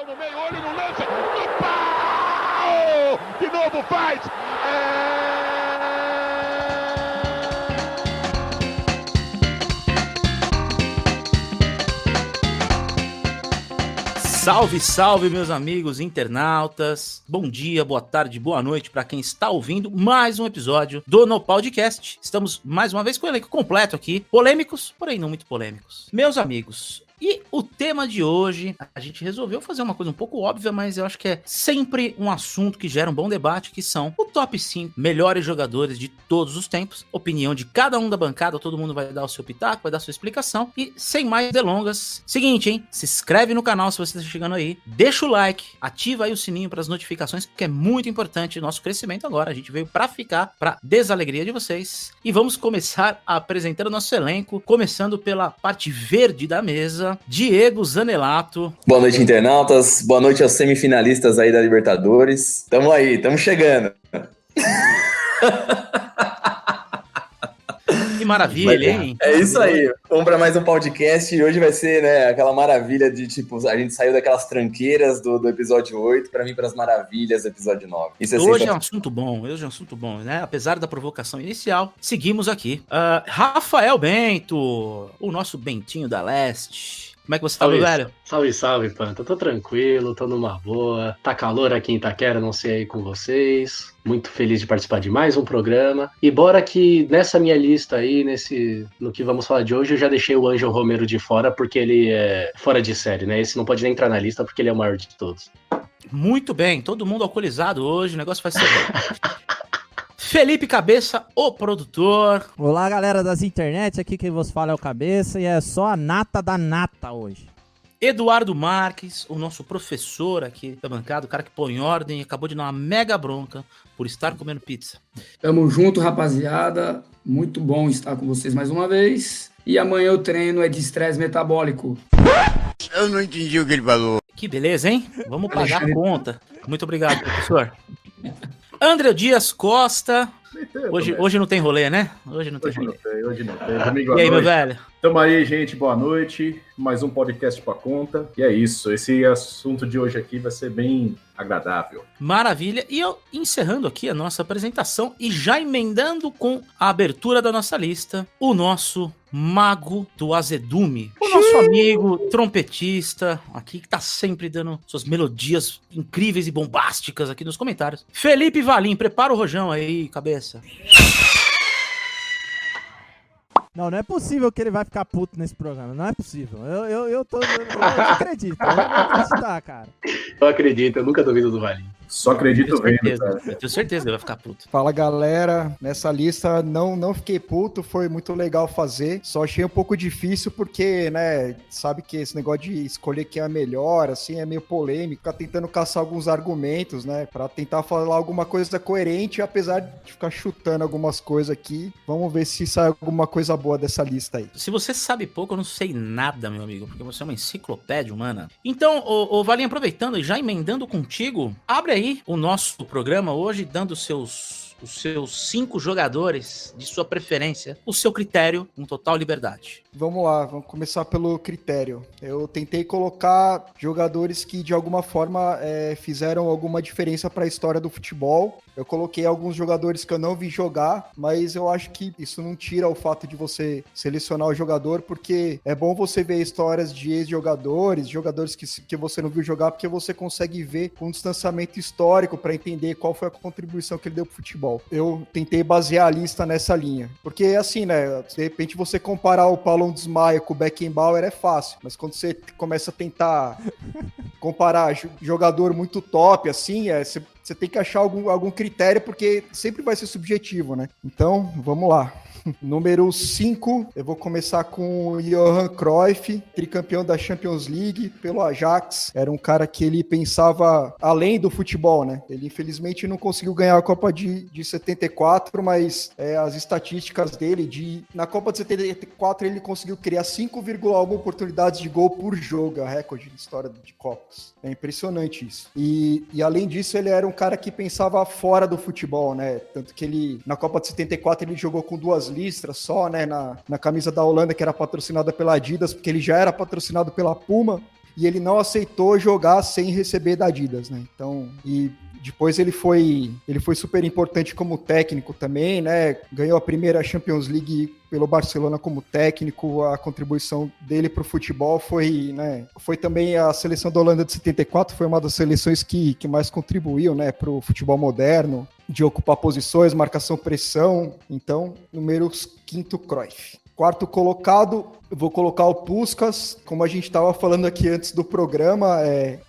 Abraão no meio, olho no lance, no pau! De novo faz! Salve, salve, meus amigos internautas. Bom dia, boa tarde, boa noite para quem está ouvindo mais um episódio do No Podcast. Estamos mais uma vez com o elenco completo aqui. Polêmicos, porém não muito polêmicos. Meus amigos, e o tema de hoje, a gente resolveu fazer uma coisa um pouco óbvia, mas eu acho que é sempre um assunto que gera um bom debate, que são o top 5 melhores jogadores de todos os tempos. Opinião de cada um da bancada, todo mundo vai dar o seu pitaco, vai dar a sua explicação. E sem mais delongas, seguinte, hein? Se inscreve no canal se você está chegando aí, deixa o like, ativa aí o sininho para as notificações, que é muito importante nosso crescimento agora. A gente veio para ficar, para desalegria de vocês. E vamos começar apresentando o nosso elenco, começando pela parte verde da mesa. Diego Zanelato. Boa noite, internautas. Boa noite aos semifinalistas aí da Libertadores. Tamo aí, tamo chegando. Que maravilha, hein? É isso aí. Vamos para mais um podcast e hoje vai ser, né, aquela maravilha de, tipo, a gente saiu daquelas tranqueiras do episódio 8 para vir para as maravilhas do episódio 9. Isso é hoje é um assunto bom, né? Apesar da provocação inicial, seguimos aqui. Rafael Bento, o nosso Bentinho da Leste. Como é que você tá, meu velho? Salve, Panta. Tô tranquilo, tô numa boa. Tá calor aqui em Itaquera, não sei aí com vocês. Muito feliz de participar de mais um programa. E bora que nessa minha lista aí, no que vamos falar de hoje, eu já deixei o Ângelo Romero de fora, porque ele é fora de série, né? Esse não pode nem entrar na lista, porque ele é o maior de todos. Muito bem, todo mundo alcoolizado hoje, o negócio vai ser bom. Felipe Cabeça, o produtor. Olá, galera das internet, aqui quem vos fala é o Cabeça e é só a nata da nata hoje. Eduardo Marques, o nosso professor aqui da bancada, o cara que põe em ordem e acabou de dar uma mega bronca por estar comendo pizza. Tamo junto, rapaziada. Muito bom estar com vocês mais uma vez. E amanhã o treino é de estresse metabólico. Eu não entendi o que ele falou. Que beleza, hein? Vamos pagar a conta. Muito obrigado, professor. André Dias Costa. Hoje não tem rolê, né? Hoje não tem. Domingo e aí, noite. meu velho? Tamo aí, gente. Boa noite. Mais um podcast pra conta. E é isso. Esse assunto de hoje aqui vai ser bem agradável. Maravilha. E eu encerrando aqui a nossa apresentação e já emendando com a abertura da nossa lista, o nosso mago do azedume, o nosso amigo trompetista aqui que tá sempre dando suas melodias incríveis e bombásticas aqui nos comentários. Felipe Valim, prepara o rojão aí, cabeça. Não é possível que ele vai ficar puto nesse programa. Não é possível. Eu não acredito. Eu não vou acreditar, cara. Eu acredito, eu nunca duvido do Valinho. Só acredito vendo, cara. Eu tenho certeza que ele vai ficar puto. Fala, galera. Nessa lista não fiquei puto, foi muito legal fazer. Só achei um pouco difícil porque, né, sabe que esse negócio de escolher quem é melhor, assim, é meio polêmico. Ficar tentando caçar alguns argumentos, né, pra tentar falar alguma coisa coerente, apesar de ficar chutando algumas coisas aqui. Vamos ver se sai alguma coisa boa dessa lista aí. Se você sabe pouco, eu não sei nada, meu amigo, porque você é uma enciclopédia humana. Então, ô Valinho, aproveitando e já emendando contigo, abre aí o nosso programa hoje, dando os seus 5 jogadores de sua preferência, o seu critério, com total liberdade. Vamos lá, vamos começar pelo critério. Eu tentei colocar jogadores que de alguma forma fizeram alguma diferença para a história do futebol. Eu coloquei alguns jogadores que eu não vi jogar, mas eu acho que isso não tira o fato de você selecionar o jogador, porque é bom você ver histórias de ex-jogadores, jogadores que você não viu jogar, porque você consegue ver com um distanciamento histórico para entender qual foi a contribuição que ele deu pro futebol. Eu tentei basear a lista nessa linha, porque assim, né, de repente você comparar o Paulo Desmaio com o Beckenbauer é fácil, mas quando você começa a tentar comparar jogador muito top, assim, você tem que achar algum critério, porque sempre vai ser subjetivo, né? Então, vamos lá. Número 5, eu vou começar com o Johan Cruyff, tricampeão da Champions League pelo Ajax. Era um cara que ele pensava além do futebol, né? Ele infelizmente não conseguiu ganhar a Copa de 74, mas as estatísticas dele, na Copa de 74 ele conseguiu criar 5,1 oportunidades de gol por jogo, a recorde de história de Copas. É impressionante isso. E além disso, ele era um cara que pensava fora do futebol, né? Tanto que ele, na Copa de 74, ele jogou com 2 listras só, né? Na camisa da Holanda, que era patrocinada pela Adidas, porque ele já era patrocinado pela Puma. e ele não aceitou jogar sem receber da Adidas, né? Então, e depois ele foi super importante como técnico também, né? Ganhou a primeira Champions League pelo Barcelona como técnico. A contribuição dele para o futebol foi também a seleção da Holanda de 74, foi uma das seleções que mais contribuiu, né, para o futebol moderno, de ocupar posições, marcação, pressão. Então, número 5, Cruyff. Quarto colocado, eu vou colocar o Puskás. Como a gente estava falando aqui antes do programa,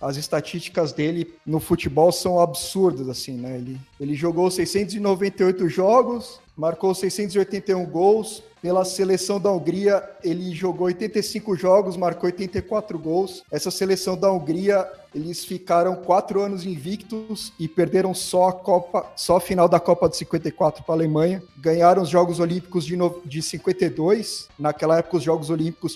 as estatísticas dele no futebol são absurdas, assim, né? Ele jogou 698 jogos, marcou 681 gols. Pela seleção da Hungria, ele jogou 85 jogos, marcou 84 gols. Essa seleção da Hungria, eles ficaram 4 anos invictos e perderam só a final da Copa de 54 para a Alemanha. Ganharam os Jogos Olímpicos de 52. Naquela época, os Jogos Olímpicos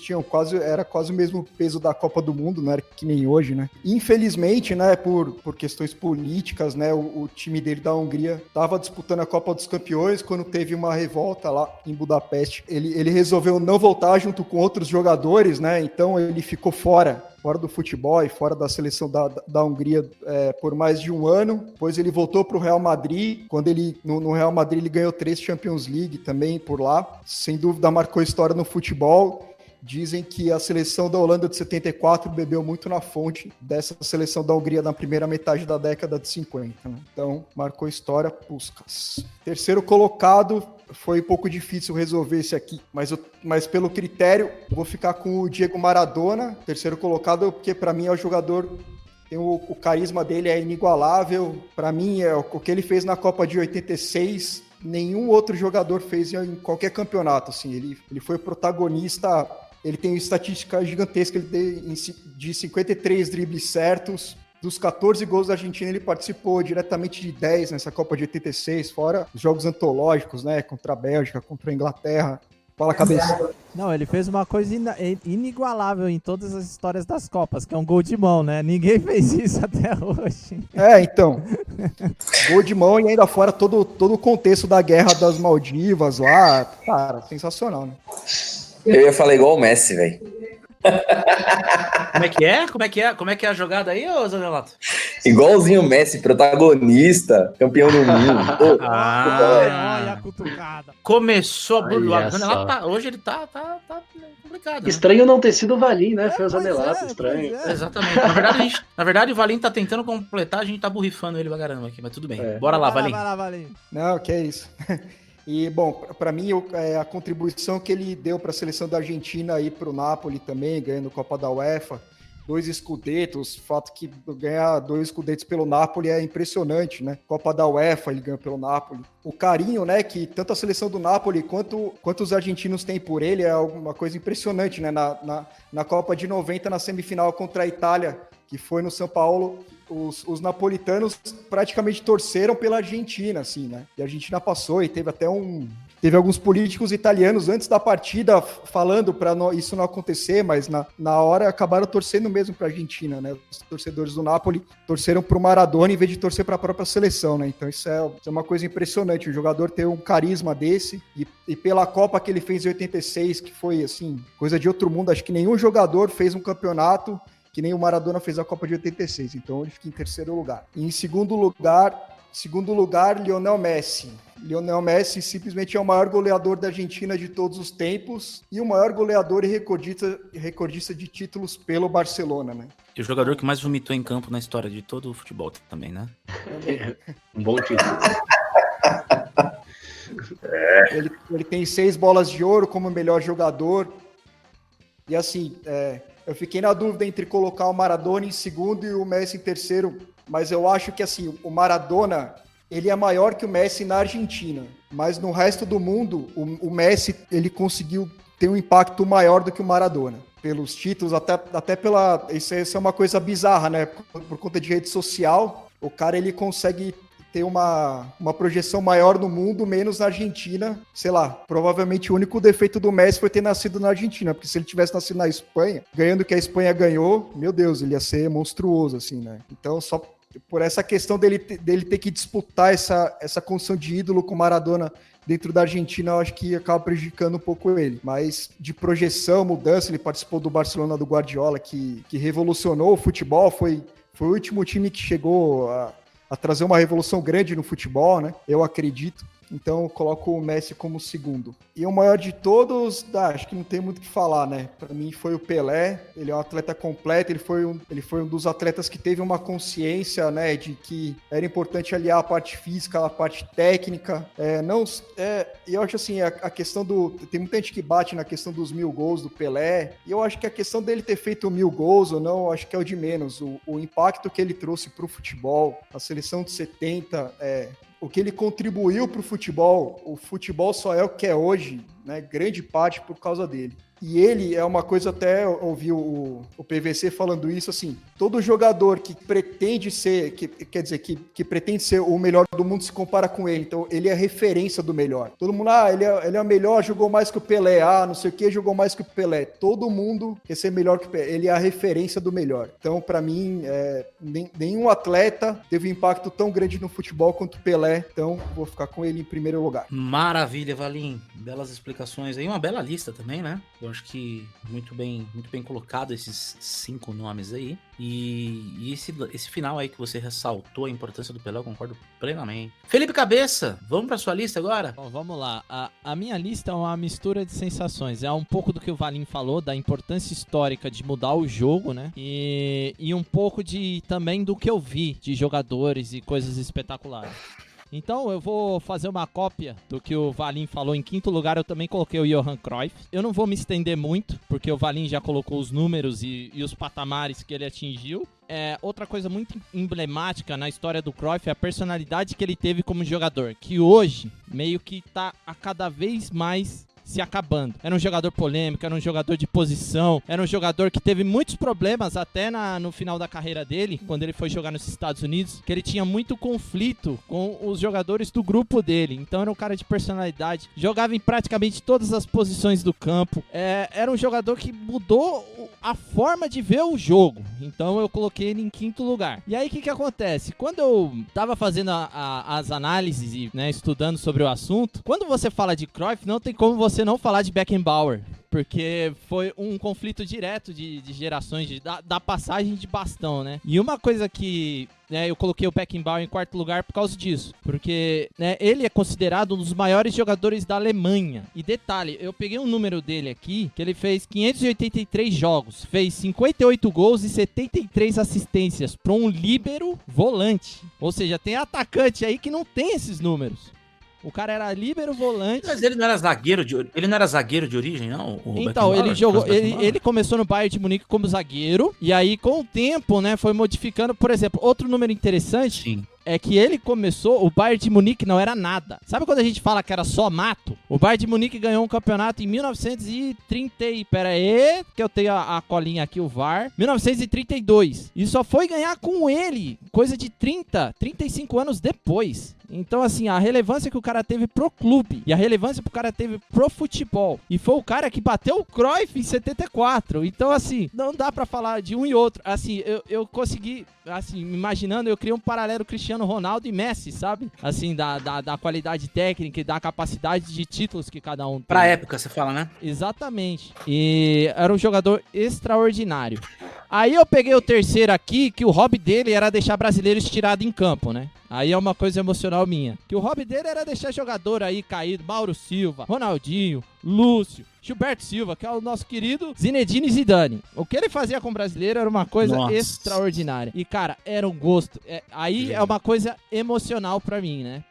era quase o mesmo peso da Copa do Mundo, não era que nem hoje, né? Infelizmente, né, por questões políticas, né, o time dele da Hungria estava disputando a Copa dos Campeões quando teve uma revolta lá em Budapeste. Ele resolveu não voltar junto com outros jogadores, né? Então ele ficou fora do futebol e fora da seleção da Hungria por mais de um ano. Depois ele voltou para o Real Madrid. Quando no Real Madrid ele ganhou 3 Champions League também por lá. Sem dúvida marcou história no futebol. Dizem que a seleção da Holanda de 74 bebeu muito na fonte dessa seleção da Hungria na primeira metade da década de 50. Né? Então, marcou história, Puskás. Terceiro colocado, foi um pouco difícil resolver esse aqui, mas pelo critério, vou ficar com o Diego Maradona, terceiro colocado, porque para mim é o jogador... O carisma dele é inigualável. Para mim, o que ele fez na Copa de 86... nenhum outro jogador fez em qualquer campeonato, assim, ele foi protagonista, ele tem uma estatística gigantesca, ele tem de 53 dribles certos, dos 14 gols da Argentina ele participou diretamente de 10 nessa Copa de 86, fora os jogos antológicos, né, contra a Bélgica, contra a Inglaterra. Fala, cabeça. Não, ele fez uma coisa inigualável em todas as histórias das Copas, que é um gol de mão, né? Ninguém fez isso até hoje. Então. Gol de mão e ainda fora todo o contexto da Guerra das Maldivas lá. Cara, sensacional, né? Eu ia falar igual o Messi, velho. Como é que é a jogada aí, ô Zanelato? Igualzinho o Messi, protagonista, campeão do mundo. Olha a cutucada. Começou a burlar. Olha Hoje ele tá complicado. Né? Estranho não ter sido o Valim, né? Foi o Zanelato, estranho. Exatamente. Na verdade, o Valim tá tentando completar, a gente tá burrifando ele pra caramba aqui, mas tudo bem. Bora lá, Valim. Vai lá, Valim. Não, que é isso. E, bom, para mim, a contribuição que ele deu para a seleção da Argentina ir para o Napoli também, ganhando Copa da UEFA, 2 Scudettos, o fato que ganhar 2 Scudettos pelo Napoli é impressionante, né? Copa da UEFA ele ganhou pelo Napoli. O carinho, né, que tanto a seleção do Napoli quanto os argentinos têm por ele é uma coisa impressionante, né? Na Copa de 90, na semifinal contra a Itália, que foi no São Paulo, os napolitanos praticamente torceram pela Argentina, assim, né? E a Argentina passou e teve até Teve alguns políticos italianos antes da partida falando para isso não acontecer, mas na hora acabaram torcendo mesmo para a Argentina, né? Os torcedores do Napoli torceram para o Maradona em vez de torcer para a própria seleção, né? Então isso é uma coisa impressionante. O jogador ter um carisma desse e pela Copa que ele fez em 86, que foi, assim, coisa de outro mundo. Acho que nenhum jogador fez um campeonato que nem o Maradona fez a Copa de 86, então ele fica em terceiro lugar. E em segundo lugar, Lionel Messi. Lionel Messi simplesmente é o maior goleador da Argentina de todos os tempos e o maior goleador e recordista de títulos pelo Barcelona, né? E o jogador que mais vomitou em campo na história de todo o futebol também, né? Um bom título. Ele tem 6 bolas de ouro como melhor jogador. E assim, eu fiquei na dúvida entre colocar o Maradona em segundo e o Messi em terceiro, mas eu acho que assim, o Maradona, ele é maior que o Messi na Argentina, mas no resto do mundo, o Messi, ele conseguiu ter um impacto maior do que o Maradona, pelos títulos, até pela... Isso é uma coisa bizarra, né? Por conta de rede social, o cara, ele consegue ter uma projeção maior no mundo, menos na Argentina. Sei lá, provavelmente o único defeito do Messi foi ter nascido na Argentina, porque se ele tivesse nascido na Espanha, ganhando o que a Espanha ganhou, meu Deus, ele ia ser monstruoso, assim, né? Então, só por essa questão dele ter que disputar essa condição de ídolo com Maradona dentro da Argentina, eu acho que acaba prejudicando um pouco ele. Mas de projeção, mudança, ele participou do Barcelona do Guardiola, que revolucionou o futebol, foi o último time que chegou a trazer uma revolução grande no futebol, né? Eu acredito. Então eu coloco o Messi como segundo. E o maior de todos, acho que não tem muito o que falar, né? Para mim foi o Pelé, ele é um atleta completo, ele foi um dos atletas que teve uma consciência, né, de que era importante aliar a parte física, a parte técnica. E eu acho assim, a questão tem muita gente que bate na questão dos 1000 gols do Pelé, e eu acho que a questão dele ter feito 1000 gols ou não, acho que é o de menos. O impacto que ele trouxe para o futebol, a seleção de 70, o que ele contribuiu para o futebol só é o que é hoje, né? Grande parte por causa dele. E ele é uma coisa, até ouvi o PVC falando isso, assim, todo jogador que pretende ser, que pretende ser o melhor do mundo se compara com ele, então ele é a referência do melhor. Todo mundo, ele é o melhor, jogou mais que o Pelé, não sei o que, jogou mais que o Pelé. Todo mundo quer ser melhor que o Pelé, ele é a referência do melhor. Então, para mim, nenhum atleta teve um impacto tão grande no futebol quanto o Pelé, então vou ficar com ele em primeiro lugar. Maravilha, Valim, belas explicações aí, uma bela lista também, né? Eu acho que muito bem colocado esses 5 nomes aí. E esse final aí que você ressaltou a importância do Pelé, eu concordo plenamente. Felipe Cabeça, vamos pra sua lista agora? Bom, vamos lá. A minha lista é uma mistura de sensações. É um pouco do que o Valim falou, da importância histórica de mudar o jogo, né? E um pouco também do que eu vi de jogadores e coisas espetaculares. Então eu vou fazer uma cópia do que o Valim falou. Em quinto lugar eu também coloquei o Johan Cruyff. Eu não vou me estender muito, porque o Valim já colocou os números e os patamares que ele atingiu. Outra coisa muito emblemática na história do Cruyff é a personalidade que ele teve como jogador, que hoje meio que tá a cada vez mais se acabando. Era um jogador polêmico, era um jogador de posição, era um jogador que teve muitos problemas até no final da carreira dele, quando ele foi jogar nos Estados Unidos, que ele tinha muito conflito com os jogadores do grupo dele. Então era um cara de personalidade, jogava em praticamente todas as posições do campo, era um jogador que mudou a forma de ver o jogo. Então eu coloquei ele em quinto lugar. E aí o que acontece? Quando eu tava fazendo as análises e, né, estudando sobre o assunto, quando você fala de Cruyff, não tem como você não falar de Beckenbauer, porque foi um conflito direto de gerações, da passagem de bastão, né? E uma coisa que eu coloquei o Beckenbauer em quarto lugar por causa disso, porque, né, ele é considerado um dos maiores jogadores da Alemanha. E detalhe, eu peguei um número dele aqui, que ele fez 583 jogos, fez 58 gols e 73 assistências para um líbero volante. Ou seja, tem atacante aí que não tem esses números. O cara era líbero volante. Mas ele não era zagueiro de origem, não? Então, ele jogou. Ele começou no Bayern de Munique como zagueiro. E aí, com o tempo, né, foi modificando. Por exemplo, outro número interessante. Sim. É que ele começou, o Bayern de Munique não era nada. Sabe quando a gente fala que era só mato? O Bayern de Munique ganhou um campeonato em 1930, pera aí, que eu tenho a colinha aqui, o VAR, 1932. E só foi ganhar com ele, coisa de 35 anos depois. Então, assim, a relevância que o cara teve pro clube e a relevância que o cara teve pro futebol. E foi o cara que bateu o Cruyff em 74. Então, assim, não dá pra falar de um e outro. Assim, eu consegui, assim, imaginando, eu criei um paralelo Cristiano Ronaldo e Messi, sabe? Assim, da qualidade técnica e da capacidade de títulos que cada um tem. Pra época, você fala, né? Exatamente. E era um jogador extraordinário. Aí eu peguei o terceiro aqui, que o hobby dele era deixar brasileiros tirados em campo, né? Aí é uma coisa emocional minha. Que o hobby dele era deixar jogador aí caído. Mauro Silva, Ronaldinho, Lúcio, Gilberto Silva, que é o nosso querido Zinedine Zidane. O que ele fazia com o brasileiro era uma coisa extraordinária. E, cara, era um gosto. Aí é uma coisa emocional pra mim, né?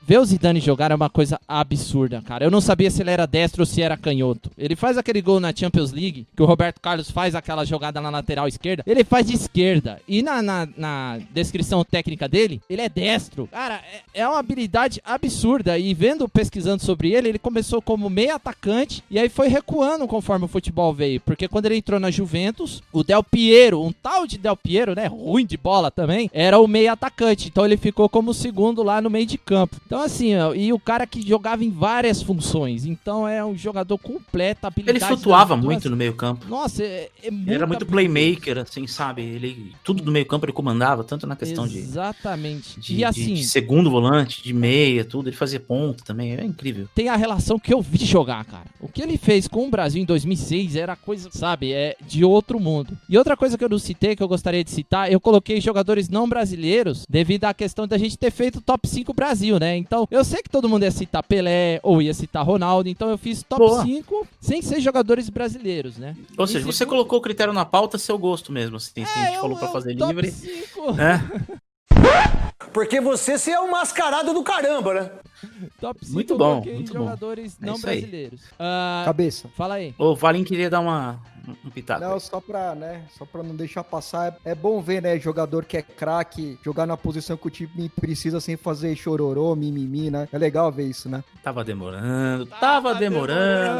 Ver o Zidane jogar é uma coisa absurda, cara. Eu não sabia se ele era destro ou se era canhoto. Ele faz aquele gol na Champions League, que o Roberto Carlos faz aquela jogada na lateral esquerda. Ele faz de esquerda. E na descrição técnica dele, ele é destro. Cara, é uma habilidade absurda. E pesquisando sobre ele, ele começou como meio atacante atacante, e aí foi recuando conforme o futebol veio, porque quando ele entrou na Juventus, o Del Piero, um tal de Del Piero, né, ruim de bola também, era o meio atacante, então ele ficou como segundo lá no meio de campo. Então assim, ó, e o cara que jogava em várias funções, então é um jogador completo, habilidade. Ele flutuava muito no meio campo. Nossa, Ele era muito playmaker, assim, sabe? Ele, tudo do meio campo ele comandava, tanto na questão exatamente. E assim, de segundo volante, de meia, tudo. Ele fazia ponta também, é incrível. Tem a relação que eu vi jogar, cara. O que ele fez com o Brasil em 2006 era coisa, sabe, de outro mundo. E outra coisa que eu não citei, que eu gostaria de citar, eu coloquei jogadores não brasileiros devido à questão da gente ter feito o top 5 Brasil, né? Então, eu sei que todo mundo ia citar Pelé ou ia citar Ronaldo, então eu fiz top 5 sem ser jogadores brasileiros, né? Ou seja, você colocou o critério na pauta, seu gosto mesmo, assim, a gente falou pra fazer livre. 5. Porque você é um mascarado do caramba, né? Top 5 muito bom, muito jogadores bom. não brasileiros. Cabeça. Fala aí. O Valim queria dar um pitaco. Não, só pra não deixar passar, é bom ver, né, jogador que é craque, jogar na posição que o time precisa sem fazer chororô, mimimi, né? É legal ver isso, né? Tava demorando,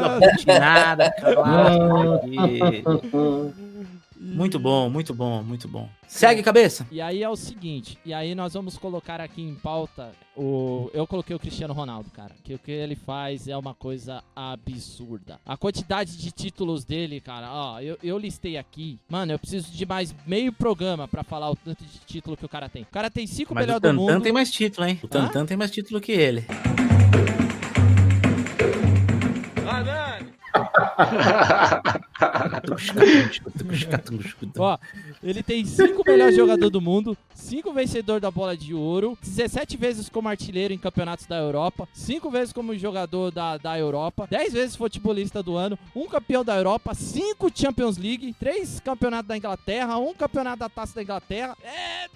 a butinada, claro. Muito bom, muito bom, muito bom. Segue, cabeça. E aí é o seguinte, e aí nós vamos colocar aqui em pauta eu coloquei o Cristiano Ronaldo, cara, que o que ele faz é uma coisa absurda. A quantidade de títulos dele, cara, ó, eu listei aqui, mano, eu preciso de mais meio programa pra falar o tanto de título que o cara tem. O cara tem 5 melhores do mundo. Mas o Tantan tem mais título, hein? O Tantan tem mais título que ele. Ó, ele tem 5 melhores jogadores do mundo, 5 vencedor da bola de ouro, 17 vezes como artilheiro em campeonatos da Europa, 5 vezes como jogador da Europa, 10 vezes futebolista do ano, 1 campeão da Europa, 5 Champions League, 3 campeonatos da Inglaterra, 1 campeonato da Taça da Inglaterra.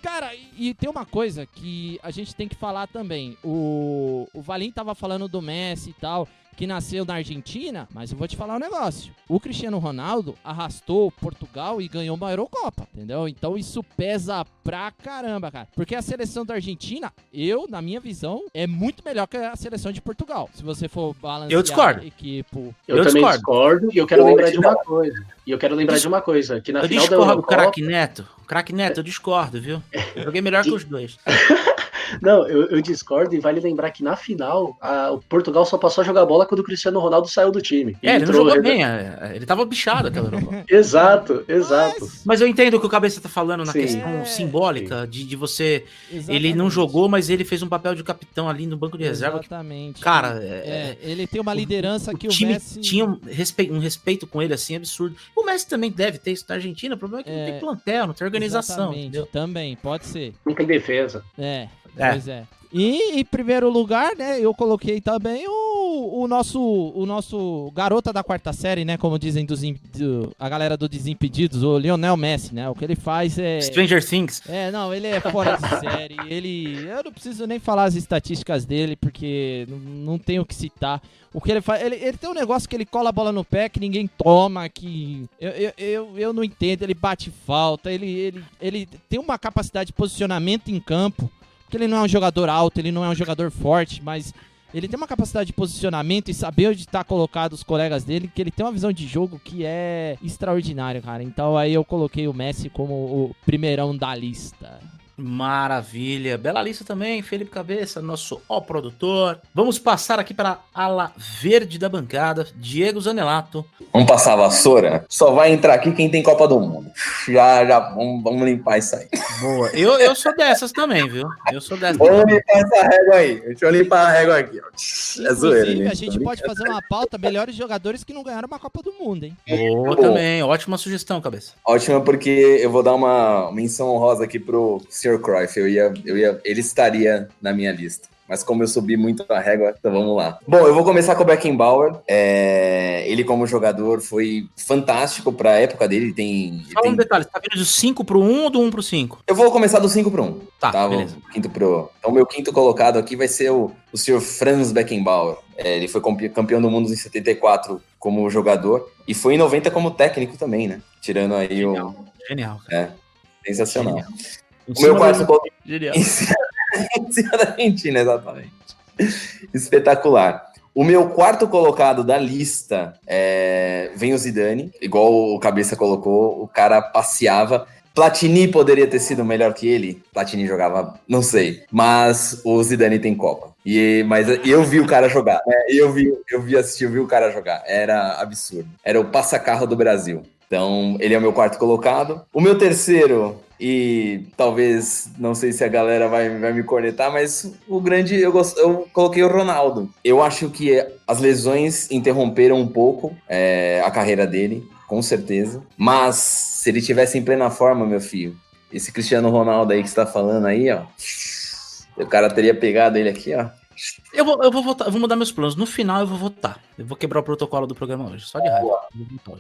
Cara, e tem uma coisa que a gente tem que falar também. O Valim tava falando do Messi e tal, que nasceu na Argentina, mas eu vou te falar um negócio. O Cristiano Ronaldo arrastou Portugal e ganhou uma Eurocopa, entendeu? Então isso pesa pra caramba, cara. Porque a seleção da Argentina, na minha visão, é muito melhor que a seleção de Portugal. Se você for balancear eu discordo. Equipe... Eu também discordo e eu quero lembrar de uma coisa. Que na final da Eurocopa... O craque Neto, eu discordo, viu? Eu joguei melhor que os dois. Não, eu discordo e vale lembrar que na final o Portugal só passou a jogar bola quando o Cristiano Ronaldo saiu do time. Ele não jogou bem, ele tava bichado aquela Europa. Exato. Mas eu entendo o que o Cabeça tá falando na Sim. questão simbólica de você... Exatamente. Ele não jogou, mas ele fez um papel de capitão ali no banco de reserva. Exatamente. Cara, ele tem uma liderança que o time Messi... tinha um respeito com ele, assim, absurdo. O Messi também deve ter isso na Argentina, o problema é que não tem plantel, não tem organização, entendeu? Também, pode ser. Não tem defesa. Pois é. E em primeiro lugar, né, eu coloquei também o nosso garota da quarta série, né, como dizem a galera do Desimpedidos, o Lionel Messi, né, o que ele faz é... Stranger Things. Não, ele é fora de série, eu não preciso nem falar as estatísticas dele, porque não tenho o que citar. O que ele faz, ele tem um negócio que ele cola a bola no pé, que ninguém toma, que eu não entendo, ele bate falta, ele tem uma capacidade de posicionamento em campo, porque ele não é um jogador alto, ele não é um jogador forte, mas ele tem uma capacidade de posicionamento e saber onde tá colocado os colegas dele, que ele tem uma visão de jogo que é extraordinária, cara. Então aí eu coloquei o Messi como o primeirão da lista. Maravilha. Bela lista também, Felipe Cabeça, nosso produtor. Vamos passar aqui para a ala verde da bancada, Diego Zanelato. Vamos passar a vassoura? Só vai entrar aqui quem tem Copa do Mundo. Já vamos limpar isso aí. Boa. Eu sou dessas também, viu? Eu sou dessas. Vamos limpar essa régua aí. Deixa eu limpar a régua aqui. É zoeira, Inclusive, a gente pode fazer uma pauta melhores jogadores que não ganharam uma Copa do Mundo, hein? Boa também. Ótima sugestão, Cabeça. Ótima, porque eu vou dar uma menção honrosa aqui pro Sr. Cruyff. Ele estaria na minha lista. Mas como eu subi muito a régua, então vamos lá. Bom, eu vou começar com o Beckenbauer. Ele como jogador foi fantástico para a época dele. Fala um detalhe, você tá vindo do 5 pro 1 ou do 1 pro 5? Eu vou começar do 5 pro 1. Tá, beleza. Então o meu quinto colocado aqui vai ser o Sr. Franz Beckenbauer. Ele foi campeão do mundo em 74 como jogador e foi em 90 como técnico também, né? Tirando aí Genial. Sensacional. Genial. O meu quarto colocado Genial. em cima da Argentina, exatamente. Espetacular. O meu quarto colocado da lista vem o Zidane, igual o Cabeça colocou, o cara passeava. Platini poderia ter sido melhor que ele? Platini jogava, não sei, mas o Zidane tem Copa. Mas eu vi o cara jogar, né? Eu vi o cara jogar, era absurdo. Era o passa-carro do Brasil. Então, ele é o meu quarto colocado. O meu terceiro, e talvez, não sei se a galera vai me cornetar, mas o grande, eu coloquei o Ronaldo. Eu acho que as lesões interromperam um pouco a carreira dele, com certeza. Mas, se ele tivesse em plena forma, meu filho, esse Cristiano Ronaldo aí que você tá falando aí, ó, o cara teria pegado ele aqui, ó. Eu vou votar, eu vou mudar meus planos. No final eu vou votar. Eu vou quebrar o protocolo do programa hoje, só de raiva.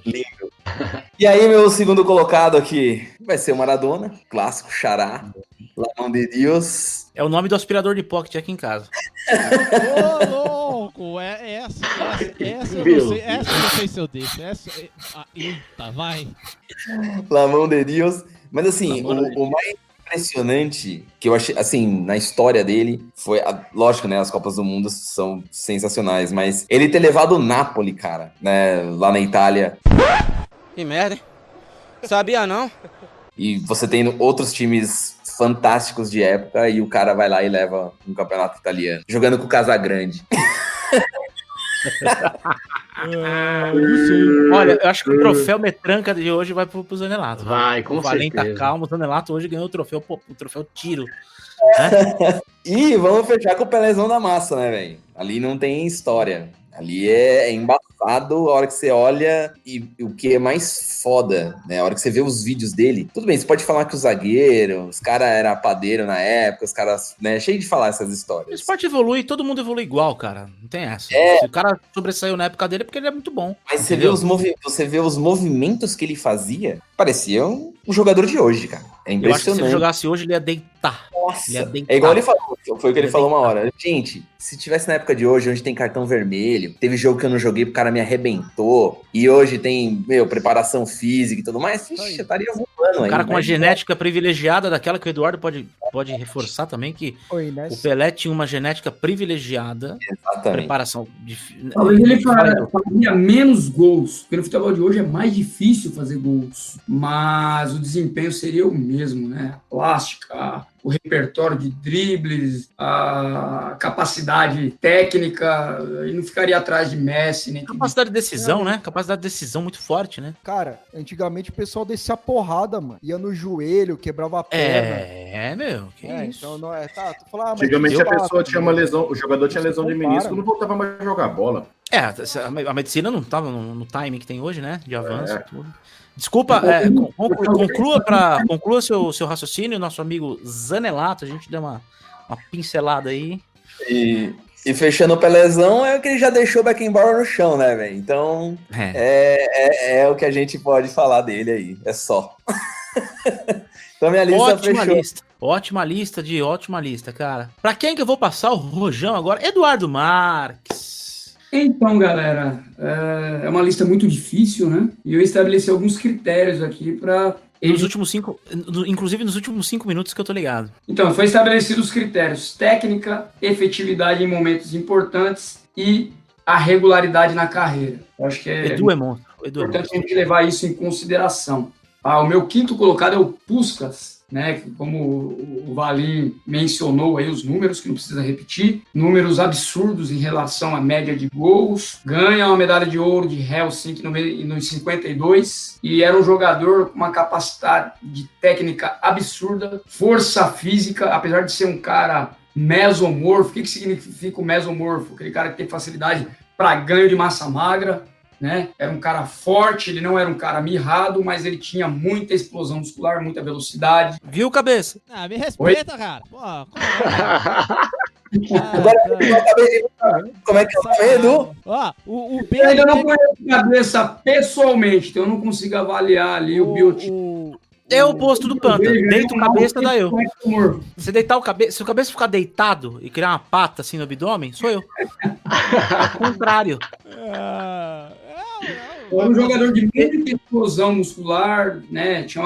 Lindo. E aí, meu segundo colocado aqui vai ser o Maradona, clássico, Xará, La Mão de Deus. É o nome do aspirador de pocket aqui em casa. Ô, louco! Essa eu não sei se eu deixo. Eita, vai. La Mão de Deus. Mas assim, o mais impressionante que eu achei, assim, na história dele, foi, lógico, né, as Copas do Mundo são sensacionais, mas ele ter levado o Napoli, cara, né, lá na Itália. Que merda, hein? Sabia não? E você tem outros times fantásticos de época e o cara vai lá e leva um campeonato italiano, jogando com o Casagrande. Olha, eu acho que o troféu Metranca de hoje vai pro Zanelato. Vai, com o Valente certeza. tá calmo, o Zanelato hoje ganhou o troféu tiro. E vamos fechar com o Pelézão da massa, né, velho? Ali não tem história. Ali é embaçado a hora que você olha e o que é mais foda, né? A hora que você vê os vídeos dele. Tudo bem, você pode falar que o zagueiro, os caras eram padeiro na época, os caras, né? Cheio de falar essas O histórias. esporte evolui, todo mundo evolui igual, cara. Não tem essa. Se o cara sobressaiu na época dele é porque ele é muito bom. Mas você vê os movimentos que ele fazia, parecia um jogador de hoje, cara. É Eu acho que impressionante. se ele jogasse hoje, ele ia deitar. Nossa, Ele ia deitar. é igual ele falou, foi o que ele falou uma hora. Gente, se tivesse na época de hoje, onde tem cartão vermelho, teve jogo que eu não joguei porque o cara me arrebentou, e hoje tem, preparação física e tudo mais, ixi, eu estaria voando aí. O cara com uma genética privilegiada, daquela que o Eduardo pode reforçar também, que o Pelé tinha uma genética privilegiada. Exatamente. Preparação. Talvez ele faria menos gols, porque no futebol de hoje é mais difícil fazer gols, mas o desempenho seria o mesmo, né? A plástica, o repertório de dribles, a capacidade técnica, e não ficaria atrás de Messi. Nem Capacidade de decisão, né? Capacidade de decisão muito forte, né? Cara, antigamente o pessoal descia a porrada, mano. Ia no joelho, quebrava a perna. Que isso. Então não é. Tá, tu fala, mas Antigamente a pessoa tinha uma lesão, o jogador tinha lesão de menisco, não voltava mais a jogar bola. A medicina não tava no timing que tem hoje, né? De avanço e tudo. Desculpa, conclua seu raciocínio, nosso amigo Zanelato, a gente deu uma pincelada aí. E fechando o Pelézão é o que ele já deixou o Beckenbauer no chão, né, velho? Então, é o que a gente pode falar dele aí, é só. Então minha lista fechou. Ótima lista, cara. Pra quem que eu vou passar o rojão agora? Eduardo Marques. Então, galera, é uma lista muito difícil, né? E eu estabeleci alguns critérios aqui para... Inclusive nos últimos 5 minutos que eu tô ligado. Então, foi estabelecido os critérios: técnica, efetividade em momentos importantes e a regularidade na carreira. Eu acho que é importante a gente levar isso em consideração. O meu quinto colocado é o Puskás, né? Como o Valim mencionou aí os números, que não precisa repetir, números absurdos em relação à média de gols, ganha uma medalha de ouro de Helsinki nos 52, e era um jogador com uma capacidade de técnica absurda, força física, apesar de ser um cara mesomorfo. O que significa o mesomorfo? Aquele cara que tem facilidade para ganho de massa magra, né? Era um cara forte, ele não era um cara mirrado, mas ele tinha muita explosão muscular, muita velocidade. Viu, cabeça? Me respeita, cara. Pô, como é que é, Edu? O eu ainda não conheço a cabeça pessoalmente, então eu não consigo avaliar ali o biotipo. É o oposto do Panda. Deita o cabeça, dá eu. Se deitar se o cabeça ficar deitado e criar uma pata assim no abdômen, sou eu. Ao contrário. Era um jogador de muita explosão muscular, né? Tinha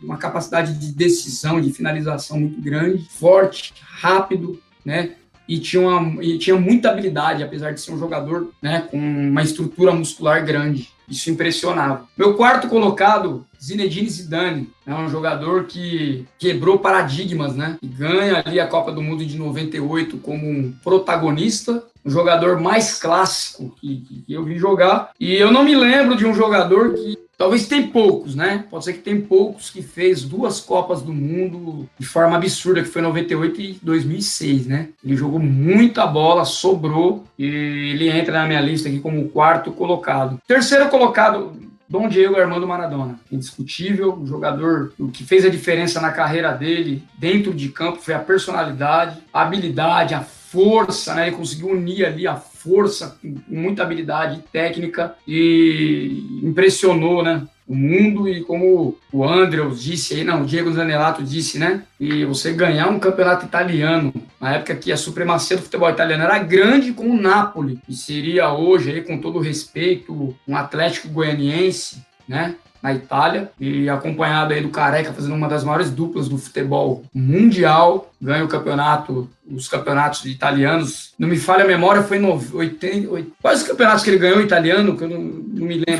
uma capacidade de decisão, de finalização muito grande, forte, rápido, né? e tinha muita habilidade, apesar de ser um jogador, né, com uma estrutura muscular grande. Isso impressionava. Meu quarto colocado, Zinedine Zidane, é um jogador que quebrou paradigmas, né? E ganha ali a Copa do Mundo de 98 como um protagonista, um jogador mais clássico que eu vi jogar. E eu não me lembro de um jogador que... Talvez tem poucos, né? Pode ser que tem poucos que fez 2 Copas do Mundo de forma absurda, que foi 98 e 2006, né? Ele jogou muita bola, sobrou, e ele entra na minha lista aqui como o quarto colocado. Terceiro colocado, Dom Diego Armando Maradona. Indiscutível, um jogador. O que fez a diferença na carreira dele dentro de campo foi a personalidade, a habilidade, a força, né? Ele conseguiu unir ali a força com muita habilidade técnica e impressionou, né, o mundo. E como o Andrews disse aí, não, o Diego Zanelato disse, né, e você ganhar um campeonato italiano, na época que a supremacia do futebol italiano era grande, com o Napoli, e seria hoje, aí, com todo respeito, um Atlético Goianiense, né, na Itália, e acompanhado aí do Careca, fazendo uma das maiores duplas do futebol mundial, ganha o campeonato, os campeonatos italianos, não me falha a memória, foi 80, quais os campeonatos que ele ganhou italiano, que eu não me lembro.